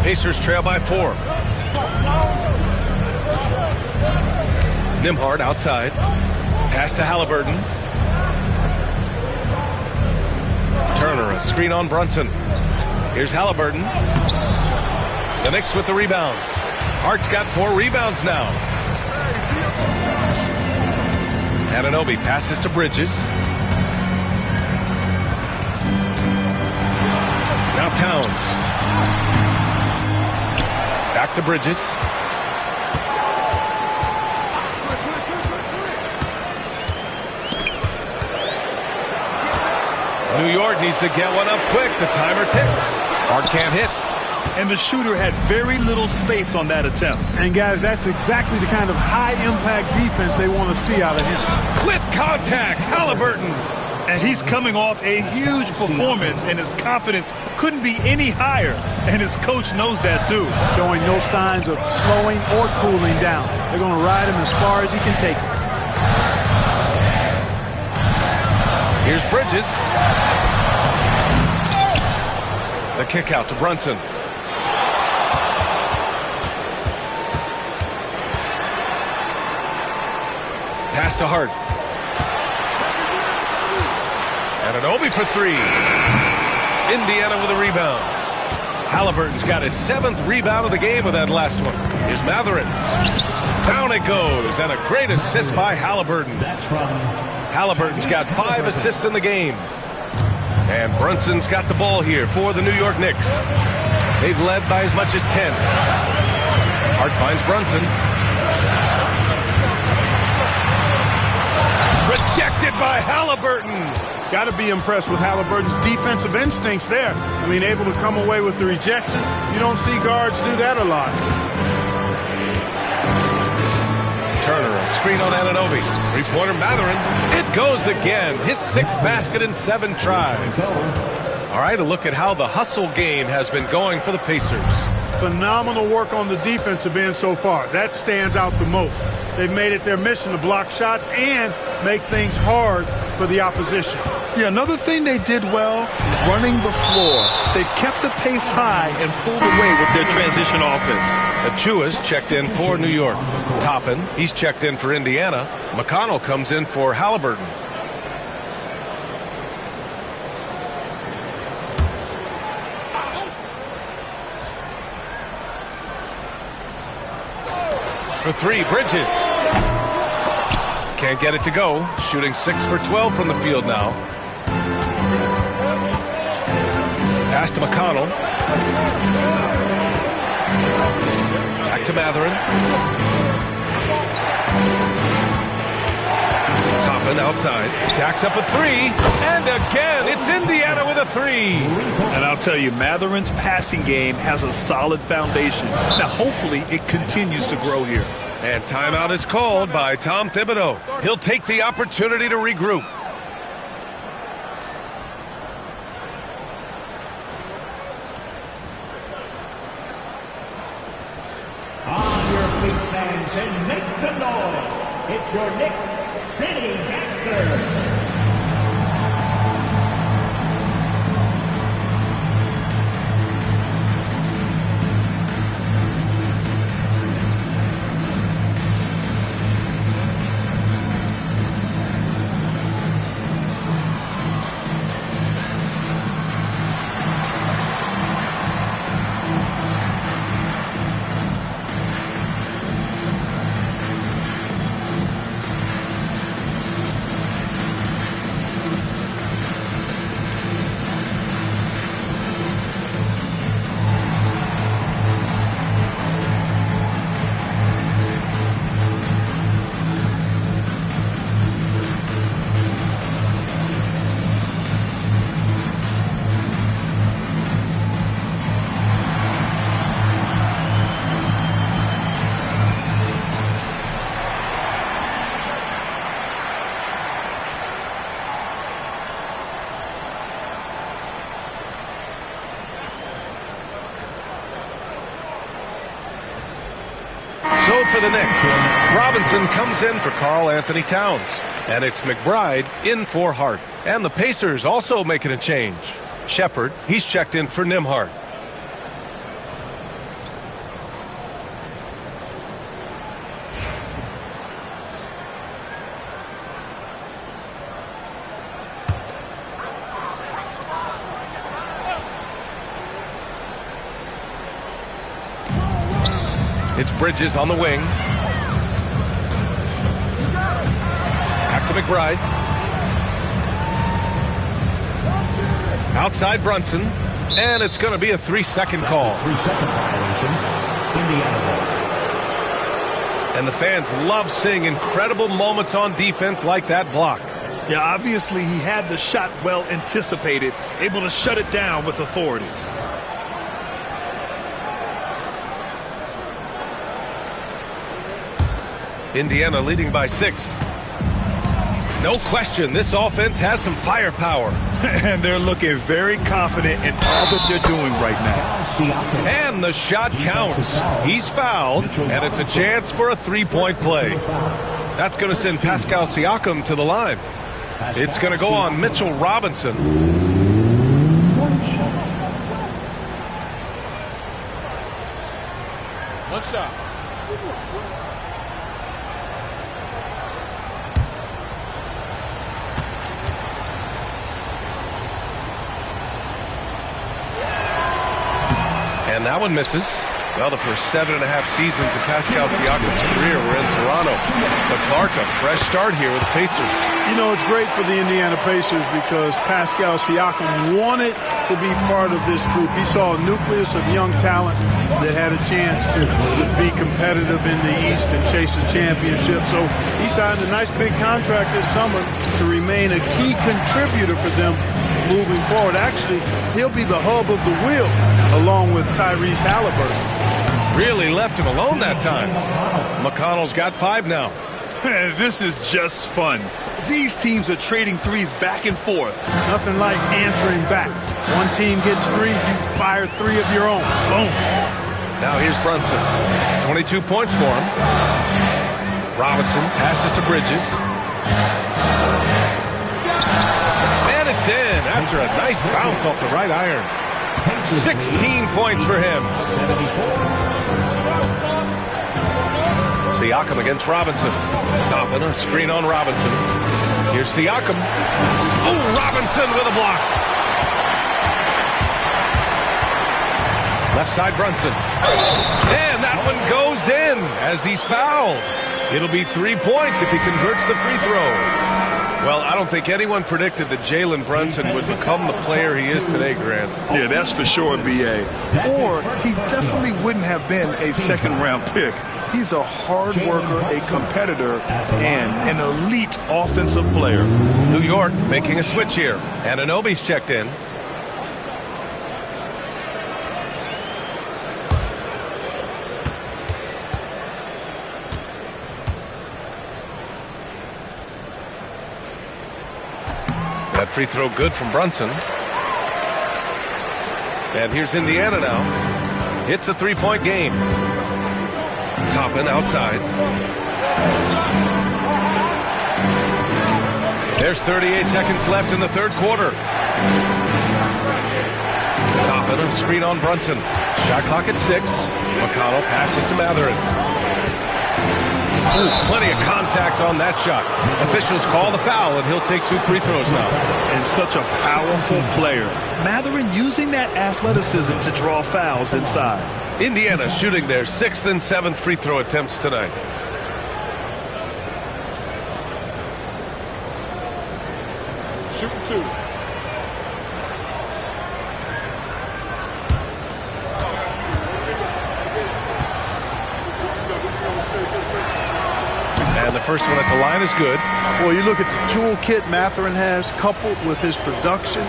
Pacers trail by 4. Nembhard outside. Pass to Halliburton. Turner, a screen on Brunson. Here's Halliburton. The Knicks with the rebound. Hart's got 4 rebounds now. Anunoby passes to Bridges. Now Towns. Back to Bridges. New York needs to get one up quick. The timer ticks. Hart can't hit. And the shooter had very little space on that attempt. And guys, that's exactly the kind of high-impact defense they want to see out of him. With contact, Halliburton. And he's coming off a huge performance, and his confidence couldn't be any higher. And his coach knows that, too. Showing no signs of slowing or cooling down. They're going to ride him as far as he can take him. Here's Bridges. The kick out to Brunson. Pass to Hart. Anunoby for 3. Indiana with a rebound. Halliburton's got his 7th rebound of the game with that last one. Here's Matherin. Down it goes, and a great assist by Halliburton. Halliburton's got 5 assists in the game. And Brunson's got the ball here for the New York Knicks. They've led by as much as 10. Hart finds Brunson. Rejected by Halliburton. Got to be impressed with Halliburton's defensive instincts there. I mean, able to come away with the rejection. You don't see guards do that a lot. Turner, a screen on Anunoby. 3-pointer Matherin. It goes again. His 6th basket in 7 tries. All right, a look at how the hustle game has been going for the Pacers. Phenomenal work on the defensive end so far. That stands out the most. They've made it their mission to block shots and make things hard for the opposition. Yeah, another thing they did well, running the floor. They've kept the pace high and pulled away with their transition offense. Achua's checked in for New York. Toppin, he's checked in for Indiana. McConnell comes in for Halliburton. For 3, Bridges. Can't get it to go. Shooting 6 for 12 from the field now. Pass to McConnell. Back to Matherin. Top Toppin outside. Jacks up a three. And again, it's Indiana with a three. And I'll tell you, Matherin's passing game has a solid foundation. Now, hopefully, it continues to grow here. And timeout is called by Tom Thibodeau. He'll take the opportunity to regroup. On your feet, fans, and make some noise. It's your Knicks City Dancers. So for the Knicks, Robinson comes in for Karl Anthony Towns. And it's McBride in for Hart. And the Pacers also making a change. Shepard, he's checked in for Nembhard. It's Bridges on the wing. Back to McBride. Outside Brunson. And it's going to be a 3-second call. 3-second violation. Indiana ball. And the fans love seeing incredible moments on defense like that block. Yeah, obviously he had the shot well anticipated, able to shut it down with authority. Indiana leading by 6. No question, this offense has some firepower. And they're looking very confident in all that they're doing right now. And the shot counts. He's fouled, and it's a chance for a three-point play. That's going to send Pascal Siakam to the line. It's going to go on Mitchell Robinson. What's up? And that one misses. Well, the first 7.5 seasons of Pascal Siakam's career were in Toronto. But Clark, a fresh start here with the Pacers. You know, it's great for the Indiana Pacers because Pascal Siakam wanted to be part of this group. He saw a nucleus of young talent that had a chance to be competitive in the East and chase the championship. So he signed a nice big contract this summer to remain a key contributor for them moving forward. Actually, he'll be the hub of the wheel along with Tyrese Halliburton. Really left him alone that time. McConnell's got 5 now. This is just fun. These teams are trading threes back and forth. Nothing like answering back. One team gets 3, you fire 3 of your own. Boom. Now here's Brunson. 22 points for him. Robinson passes to Bridges. And it's in after a nice bounce off the right iron. 16 points for him. Siakam against Robinson. Toppin, a screen on Robinson. Here's Siakam. Oh, Robinson with a block. Left side Brunson. And that one goes in as he's fouled. It'll be 3 points if he converts the free throw. Well, I don't think anyone predicted that Jalen Brunson would become the player he is today, Grant. Yeah, that's for sure, B.A. Or he definitely wouldn't have been a second-round pick. He's a hard worker, a competitor, and an elite offensive player. New York making a switch here. Anunoby's checked in. That free throw good from Brunson. And here's Indiana now. It's a three-point game. Toppin outside. There's 38 seconds left in the third quarter. Toppin a screen on Brunson. Shot clock at 6. McConnell passes to Mathurin. Ooh, plenty of contact on that shot. Officials call the foul, and he'll take 2 free throws now. And such a powerful player. Mathurin using that athleticism to draw fouls inside. Indiana shooting their 6th and 7th free throw attempts tonight. Shooting 2. And the first one at the line is good. Well, you look at the toolkit Mathurin has, coupled with his production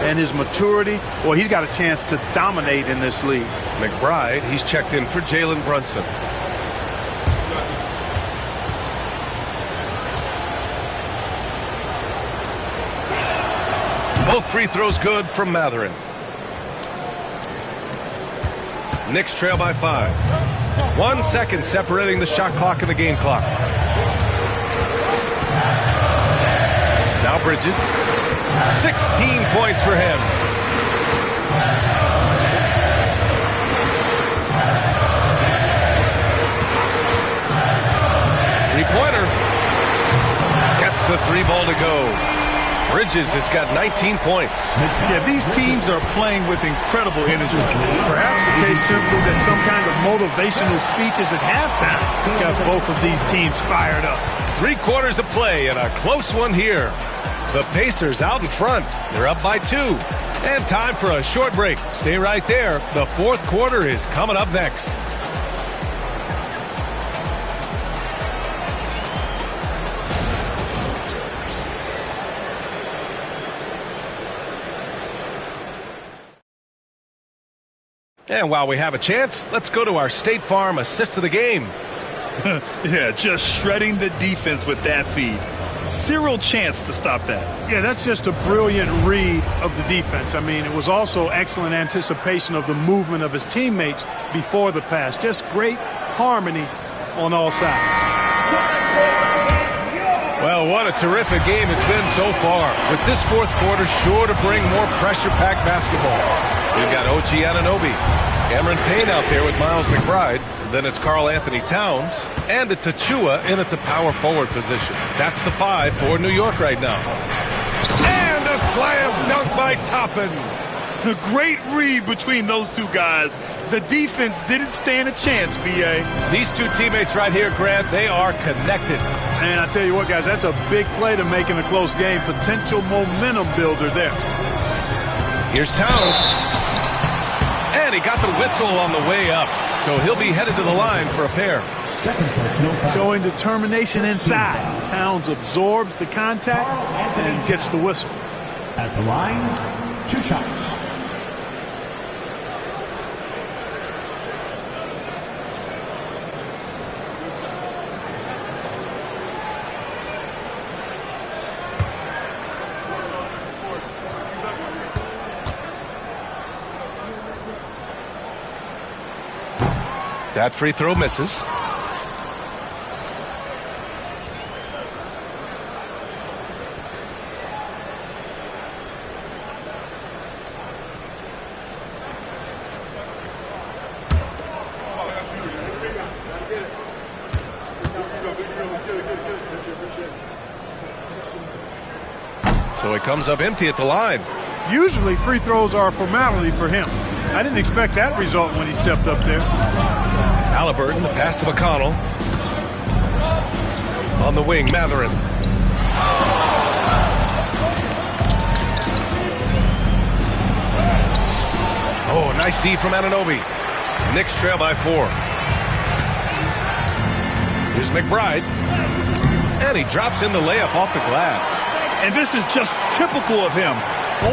and his maturity. Well, he's got a chance to dominate in this league. McBride, he's checked in for Jalen Brunson. Both free throws good from Mathurin. Knicks trail by 5. 1 second separating the shot clock and the game clock. Now Bridges. 16 points for him. Three-pointer. Gets the 3 ball to go. Bridges has got 19 points. Yeah, these teams are playing with incredible energy. Perhaps the case simply that some kind of motivational speeches at halftime got both of these teams fired up. 3 quarters of play and a close one here. The Pacers out in front. They're up by 2. And time for a short break. Stay right there. The fourth quarter is coming up next. And while we have a chance, let's go to our State Farm assist of the game. Yeah, just shredding the defense with that feed. Zero chance to stop that. Yeah, that's just a brilliant read of the defense. I mean, it was also excellent anticipation of the movement of his teammates before the pass. Just great harmony on all sides. Well, what a terrific game it's been so far. With this fourth quarter sure to bring more pressure-packed basketball. We've got OG Anunoby, Cameron Payne out there with Miles McBride. Then it's Karl Anthony Towns, and it's Achua in at the power forward position. That's the 5 for New York right now. And a slam dunk by Toppin. A great read between those two guys. The defense didn't stand a chance, B.A. These two teammates right here, Grant, they are connected. And I tell you what, guys, that's a big play to make in a close game. Potential momentum builder there. Here's Towns. And he got the whistle on the way up. So he'll be headed to the line for a pair. Showing determination inside. Towns absorbs the contact and gets the whistle. At the line, 2 shots. That free throw misses. So it comes up empty at the line. Usually free throws are a formality for him. I didn't expect that result when he stepped up there. Halliburton, the pass to McConnell. On the wing, Mathurin. Oh, nice D from Anunoby. Knicks trail by 4. Here's McBride. And he drops in the layup off the glass. And this is just typical of him.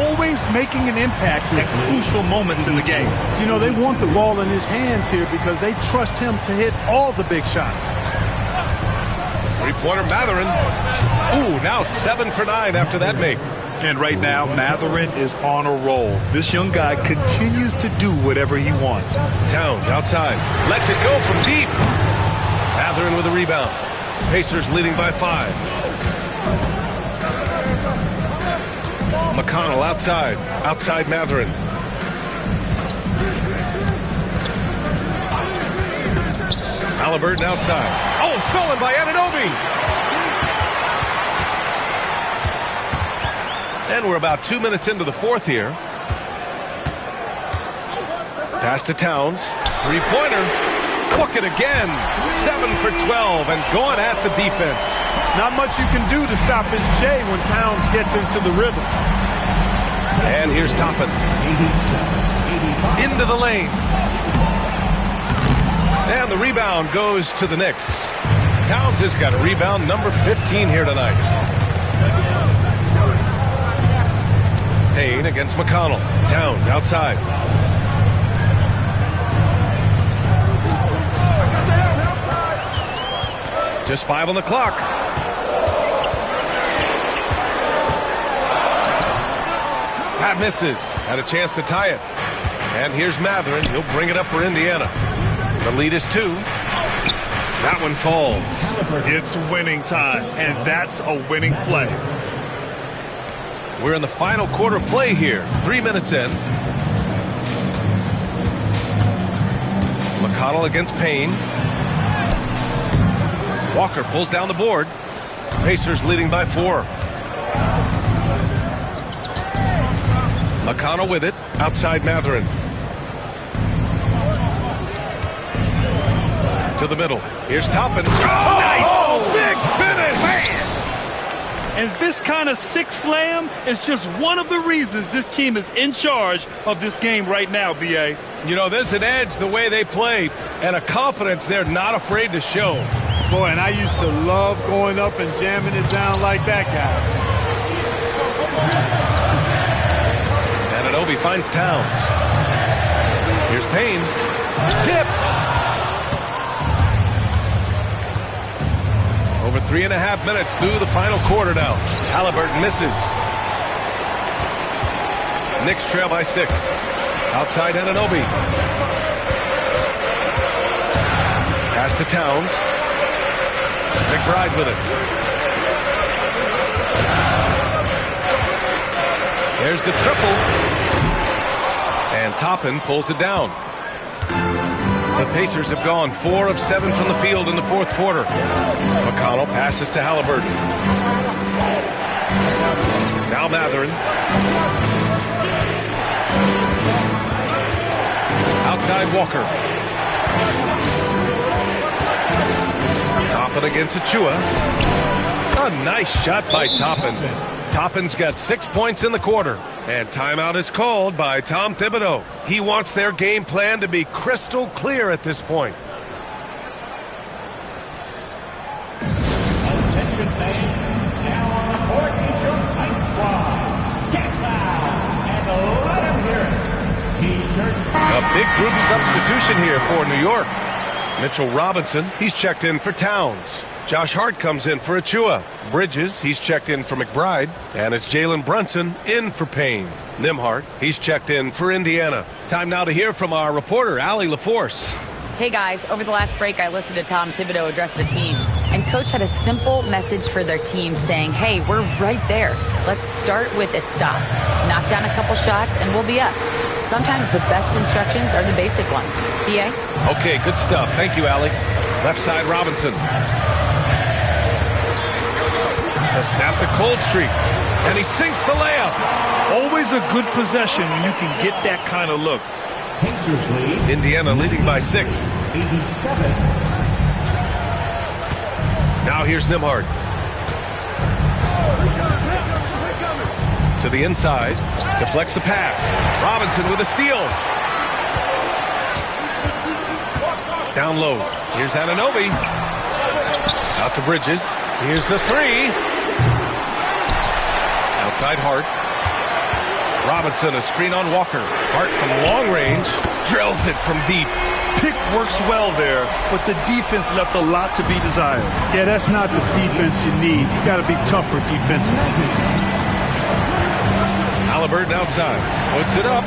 Always making an impact at crucial moments in the game. You know, they want the ball in his hands here because they trust him to hit all the big shots. Three-pointer Mathurin. Ooh, now 7 for 9 after that make. And right now, Mathurin is on a roll. This young guy continues to do whatever he wants. Towns outside. Lets it go from deep. Mathurin with a rebound. Pacers leading by 5. McConnell outside. Outside Mathurin. Halliburton outside. Oh, stolen by Anunoby. And we're about 2 minutes into the fourth here. Pass to Towns. Three-pointer. Cook it again. 7 for 12 and going at the defense. Not much you can do to stop his J when Towns gets into the rhythm. And here's Toppin. Into the lane. And the rebound goes to the Knicks. Towns has got a rebound number 15 here tonight. Payne against McConnell. Towns outside. Just 5 on the clock. Pat misses. Had a chance to tie it. And here's Mathurin. He'll bring it up for Indiana. The lead is 2. That one falls. It's winning time, and that's a winning play. We're in the final quarter play here. 3 minutes in. McConnell against Payne. Walker pulls down the board. Pacers leading by 4. McConnell with it. Outside Mathurin. To the middle. Here's Toppin. Oh, nice! Oh, big finish! Man. And this kind of sick slam is just one of the reasons this team is in charge of this game right now, B.A. You know, there's an edge the way they play and a confidence they're not afraid to show. Boy, and I used to love going up and jamming it down like that, guys. Anunoby finds Towns. Here's Payne. Tipped. Over 3.5 minutes through the final quarter now. Halliburton misses. Knicks trail by 6. Outside Anunoby. Pass to Towns. McBride with it. There's the triple. And Toppin pulls it down. The Pacers have gone 4 of 7 from the field in the fourth quarter. McConnell passes to Halliburton. Now Mathurin. Outside Walker. Toppin against Achua. A nice shot by Toppin. Toppin's got 6 points in the quarter. And timeout is called by Tom Thibodeau. He wants their game plan to be crystal clear at this point. Attention fans, now on the court is your tight squad. Get loud and let him hear it. T-shirt. A big group substitution here for New York. Mitchell Robinson, he's checked in for Towns. Josh Hart comes in for Achua. Bridges, he's checked in for McBride. And it's Jalen Brunson in for Payne. Nembhard, he's checked in for Indiana. Time now to hear from our reporter, Allie LaForce. Hey guys, over the last break I listened to Tom Thibodeau address the team. And Coach had a simple message for their team saying, hey, we're right there. Let's start with a stop. Knock down a couple shots and we'll be up. Sometimes the best instructions are the basic ones. PA? Okay, good stuff. Thank you, Allie. Left side, Robinson. To snap the cold streak. And he sinks the layup. Always a good possession when you can get that kind of look. Pacers lead. Indiana leading by 6. 87. Now here's Nembhard. To the inside. Deflects the pass. Robinson with a steal. Down low. Here's Anunoby. Out to Bridges. Here's the three. Outside Hart. Robinson, a screen on Walker. Hart from long range. Drills it from deep. Pick works well there, but the defense left a lot to be desired. Yeah, that's not the defense you need. You got to be tougher defensively. Halliburton outside. Puts it up.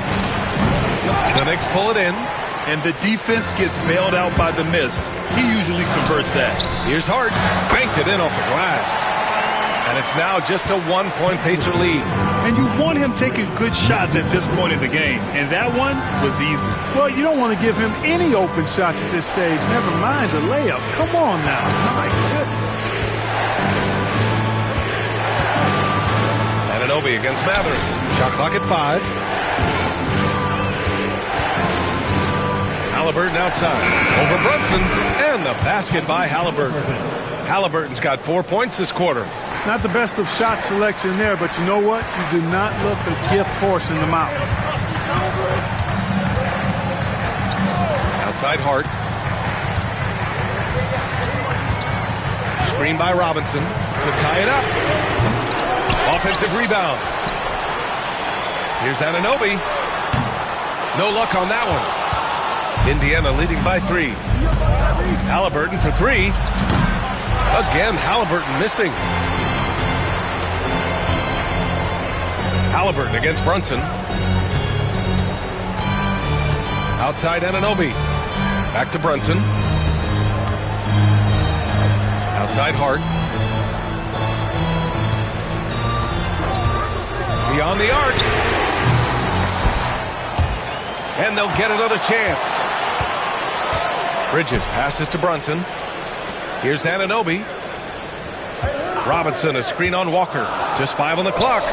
The Knicks pull it in. And the defense gets bailed out by the miss. He usually converts that. Here's Hart. Banked it in off the glass. And it's now just a one-point Pacer lead. And you want him taking good shots at this point in the game. And that one was easy. Well, you don't want to give him any open shots at this stage. Never mind the layup. Come on now. My goodness. Anunoby against Mathurin. Shot clock at 5. Halliburton outside. Over Brunson. And the basket by Halliburton. Halliburton's got 4 points this quarter. Not the best of shot selection there, but you know what? You do not look a gift horse in the mouth. Outside Hart. Screen by Robinson to tie it up. Offensive rebound. Here's Anunoby. No luck on that one. Indiana leading by 3. Halliburton for 3. Again, Halliburton missing. Halliburton against Brunson. Outside Anunoby. Back to Brunson. Outside Hart. Beyond the arc. And they'll get another chance. Bridges passes to Brunson. Here's Anunoby. Robinson, a screen on Walker. Just 5 on the clock.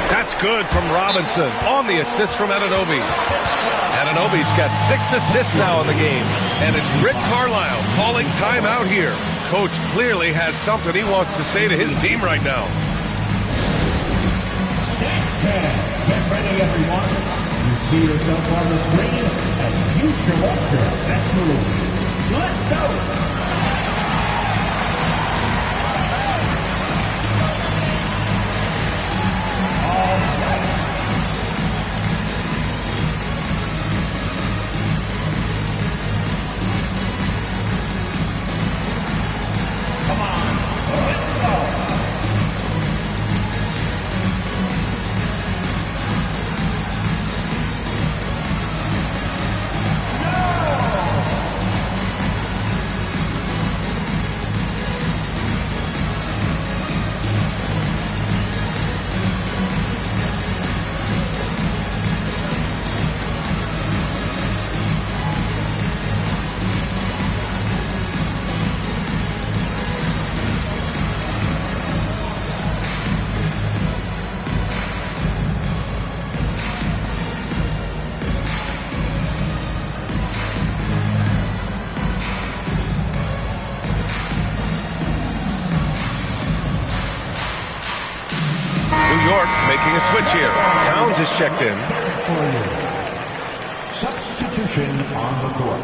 That's good from Robinson on the assist from Anunoby. Anunoby's got 6 assists now in the game. And it's Rick Carlisle calling timeout here. Coach clearly has something he wants to say to his team right now. Get ready, everyone. You see yourself on the screen, and you show up your best move. Let's go. Making a switch here. Towns is checked in. Substitution on the court.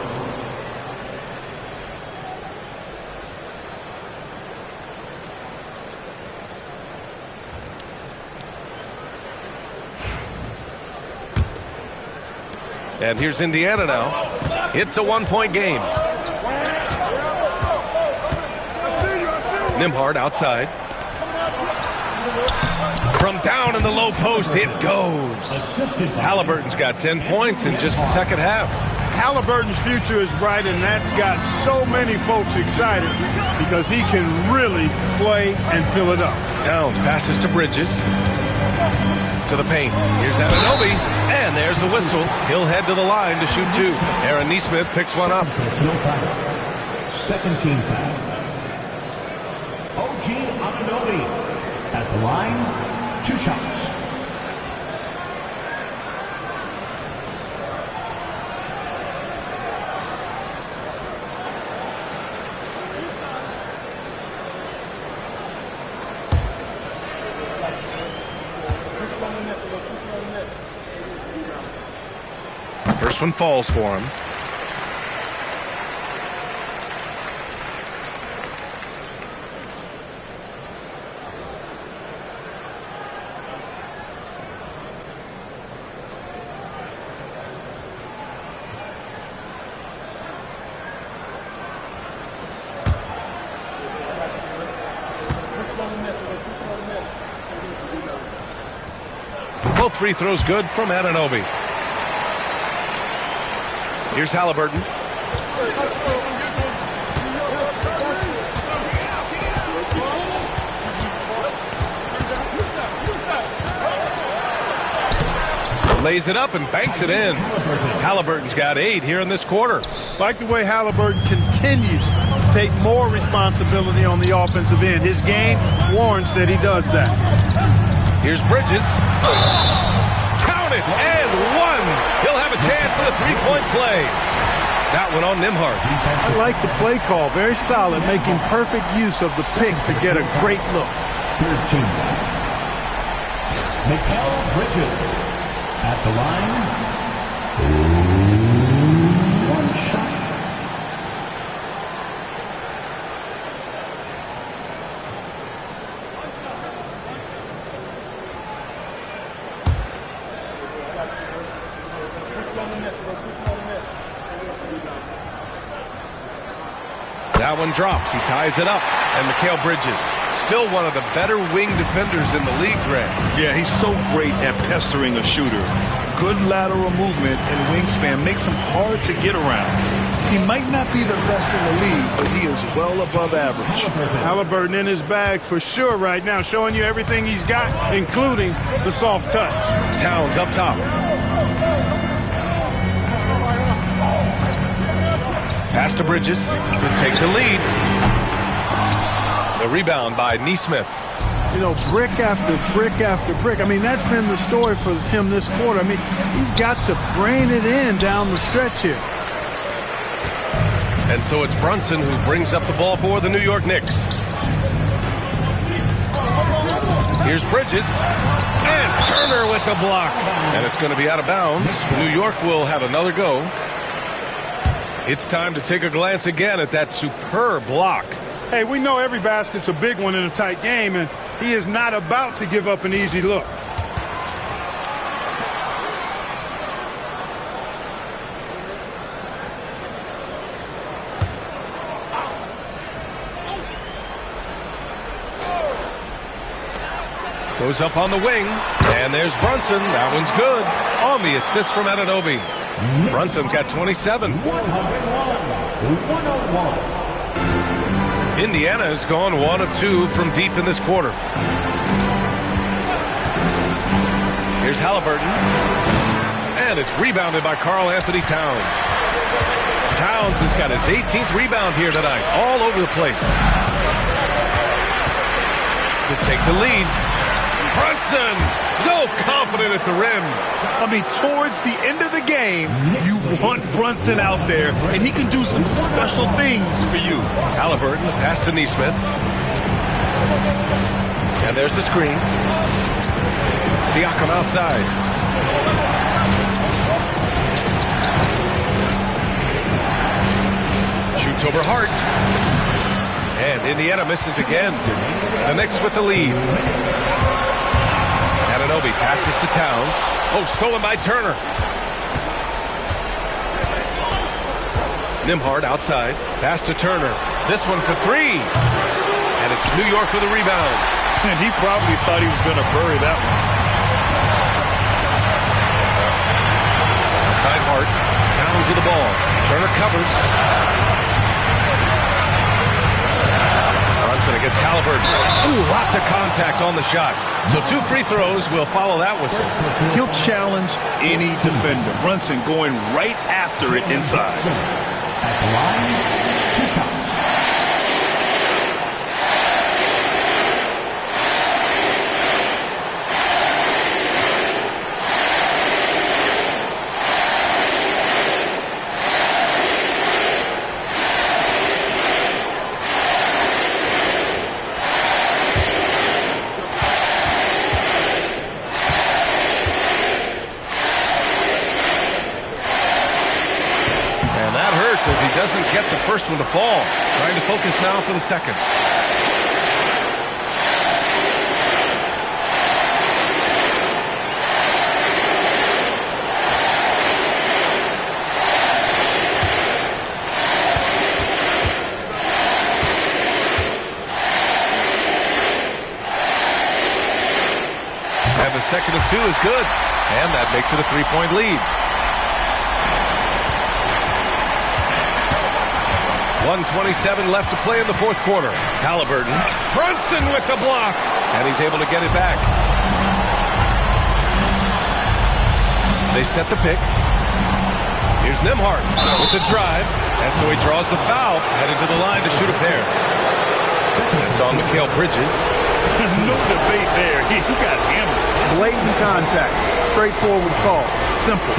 And here's Indiana now. It's a 1-point game. Nembhard outside. From down in the low post, it goes. Halliburton's got 10 points in just the second half. Halliburton's future is bright, and that's got so many folks excited because he can really play and fill it up. Towns passes to Bridges. To the paint. Here's Anunoby. And there's a whistle. He'll head to the line to shoot 2. Aaron Nesmith picks one up. No foul. Second team foul. OG Anunoby at the line. 2 shots. First one falls for him. Both free throws good from Anunoby. Here's Halliburton. Lays it up and banks it in. Halliburton's got 8 here in this quarter. Like the way Halliburton continues to take more responsibility on the offensive end. His game warrants that he does that. Here's Bridges. Count it and 1. He'll have a chance at a three-point play. That one on Nembhard. I like the play call. Very solid, making perfect use of the pick to get a great look. 13. Mikal Bridges. At the line, 1 shot. That one drops. He ties it up. And Mikal Bridges, still one of the better wing defenders in the league, Greg. Yeah, he's so great at pestering a shooter. Good lateral movement and wingspan makes him hard to get around. He might not be the best in the league, but he is well above average. Halliburton in his bag for sure right now, showing you everything he's got, including the soft touch. Towns up top. Pass to Bridges to take the lead. The rebound by Nesmith. You know, brick after brick after brick. I mean, that's been the story for him this quarter. I mean, he's got to brain it in down the stretch here. And so it's Brunson who brings up the ball for the New York Knicks. Here's Bridges. And Turner with the block. And it's going to be out of bounds. New York will have another go. It's time to take a glance again at that superb block. Hey, we know every basket's a big one in a tight game, and he is not about to give up an easy look. Goes up on the wing, and there's Brunson. That one's good. On the assist from Anunoby. Brunson's got 27. 101. Indiana has gone 1 of 2 from deep in this quarter. Here's Halliburton. And it's rebounded by Karl Anthony Towns. Towns has got his 18th rebound here tonight. All over the place. To take the lead. Brunson, so confident at the rim. I mean, towards the end of the game, you want Brunson out there, and he can do some special things for you. Halliburton, the pass to Nesmith. And there's the screen. Siakam outside. Shoots over Hart. And Indiana misses again. The Knicks with the lead. Anunoby passes to Towns. Oh, stolen by Turner. Nembhard outside. Pass to Turner. This one for 3. And it's New York with a rebound. And he probably thought he was going to bury that one. Outside Hart. Towns with the ball. Turner covers. Brunson against Halliburton. Ooh, lots of contact on the shot. So 2 free throws will follow that whistle. He'll challenge any defender. Brunson going right after it inside. At the line, 2 shots. As he doesn't get the first one to fall. Trying to focus now for the second. second and 2 is good. And that makes it a 3-point lead. 1:27 left to play in the fourth quarter. Halliburton. Brunson with the block. And he's able to get it back. They set the pick. Here's Nembhard with the drive. And so he draws the foul, headed to the line to shoot a pair. It's on Mikal Bridges. No debate there. He got hammered. Blatant contact. Straightforward call. Simple.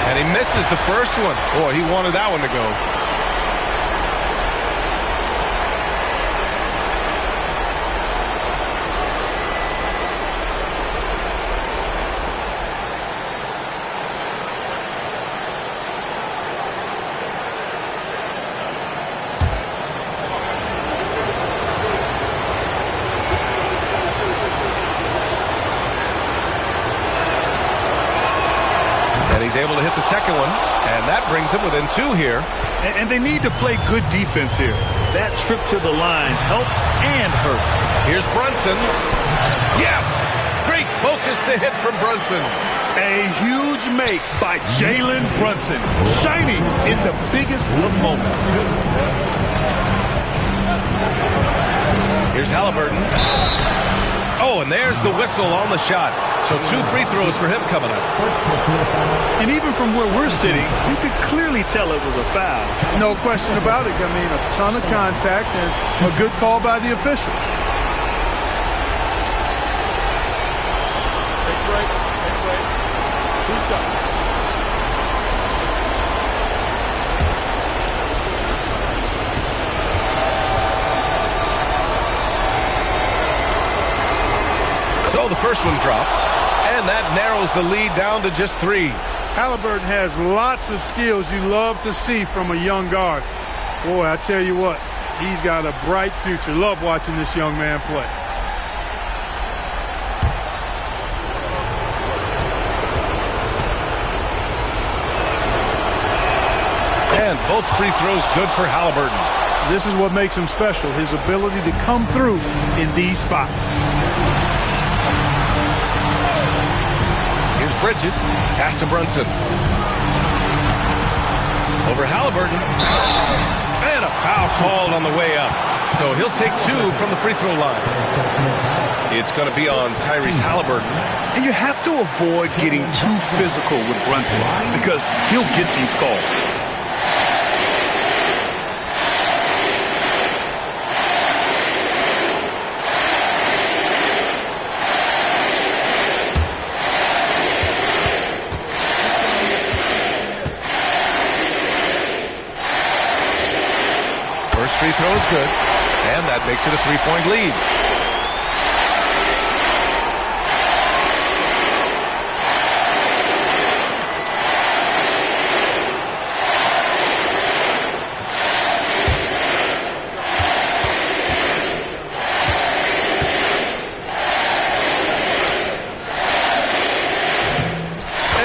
And he misses the first one. Boy, he wanted that one to go. He's able to hit the second one, and that brings him within 2 here. And they need to play good defense here. That trip to the line helped and hurt. Here's Brunson. Yes! Great focus to hit from Brunson. A huge make by Jalen Brunson. Shining in the biggest of moments. Here's Halliburton. Oh, and there's the whistle on the shot. So 2 free throws for him coming up. And even from where we're sitting, you could clearly tell it was a foul. No question about it. I mean, a ton of contact and a good call by the official. Take break. 2 seconds. So the first one drops, and that narrows the lead down to just 3. Halliburton has lots of skills you love to see from a young guard. Boy, I tell you what, he's got a bright future. Love watching this young man play. And both free throws good for Halliburton. This is what makes him special, his ability to come through in these spots. Here's Bridges. Pass to Brunson. Over Halliburton. And a foul called on the way up. So he'll take 2 from the free throw line. It's going to be on Tyrese Halliburton. And you have to avoid getting too physical with Brunson because he'll get these calls. First free throw is good, and that makes it a 3-point lead.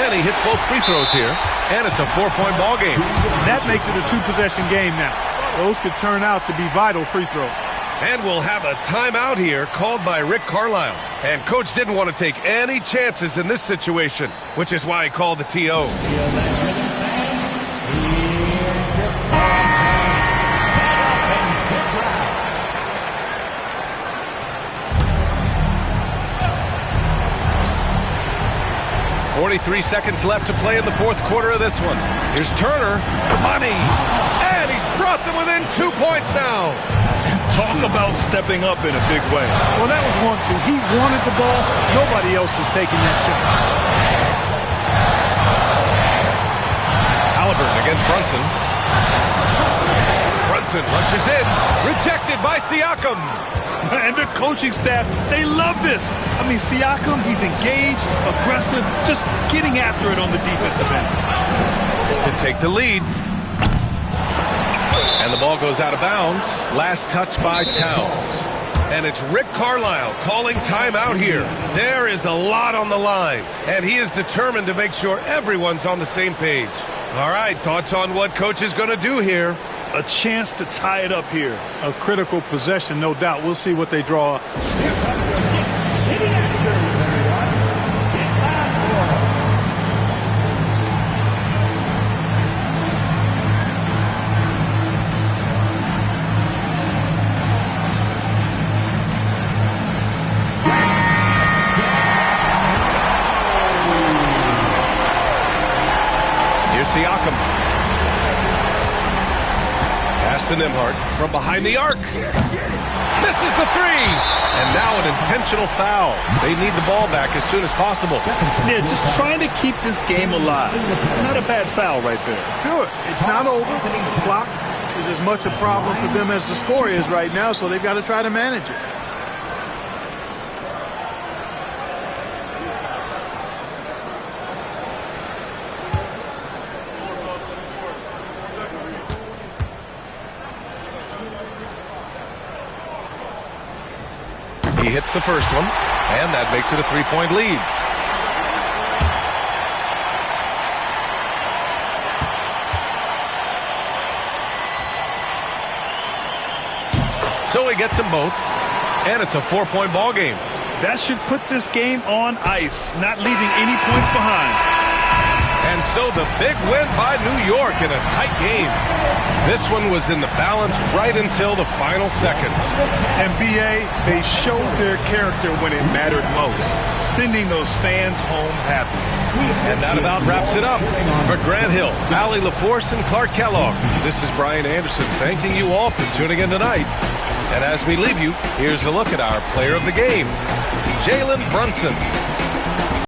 And he hits both free throws here, and it's a 4-point ball game. That makes it a 2-possession game now. Those could turn out to be vital free throws. And we'll have a timeout here called by Rick Carlisle. And Coach didn't want to take any chances in this situation, which is why he called the TO. 43 seconds left to play in the fourth quarter of this one. Here's Turner. Money. And he's brought them within 2 points now. Talk about stepping up in a big way. Well, that was 1-2. He wanted the ball. Nobody else was taking that shot. Halliburton against Brunson. Brunson rushes in. Rejected by Siakam. And the coaching staff, they love this. I mean, Siakam, he's engaged, aggressive, just getting after it on the defensive end. To take the lead. And the ball goes out of bounds. Last touch by Towns. And it's Rick Carlisle calling timeout here. There is a lot on the line, and he is determined to make sure everyone's on the same page. All right, thoughts on what coach is going to do here? A chance to tie it up here. A critical possession, no doubt. We'll see what they draw up. Here's Siakam. Pass to Nembhard from behind the arc. Misses the three. And now an intentional foul. They need the ball back as soon as possible. Yeah, just trying to keep this game alive. Not a bad foul right there. Sure, it's not over. The clock is as much a problem for them as the score is right now, so they've got to try to manage it. He hits the first one, and that makes it a three-point lead. So he gets them both, and it's a 4-point ball game. That should put this game on ice, not leaving any points behind. And so the big win by New York in a tight game. This one was in the balance right until the final seconds. NBA, they showed their character when it mattered most, sending those fans home happy. And that about wraps it up. For Grant Hill, Allie LaForce, and Clark Kellogg, this is Brian Anderson thanking you all for tuning in tonight. And as we leave you, here's a look at our player of the game, Jalen Brunson.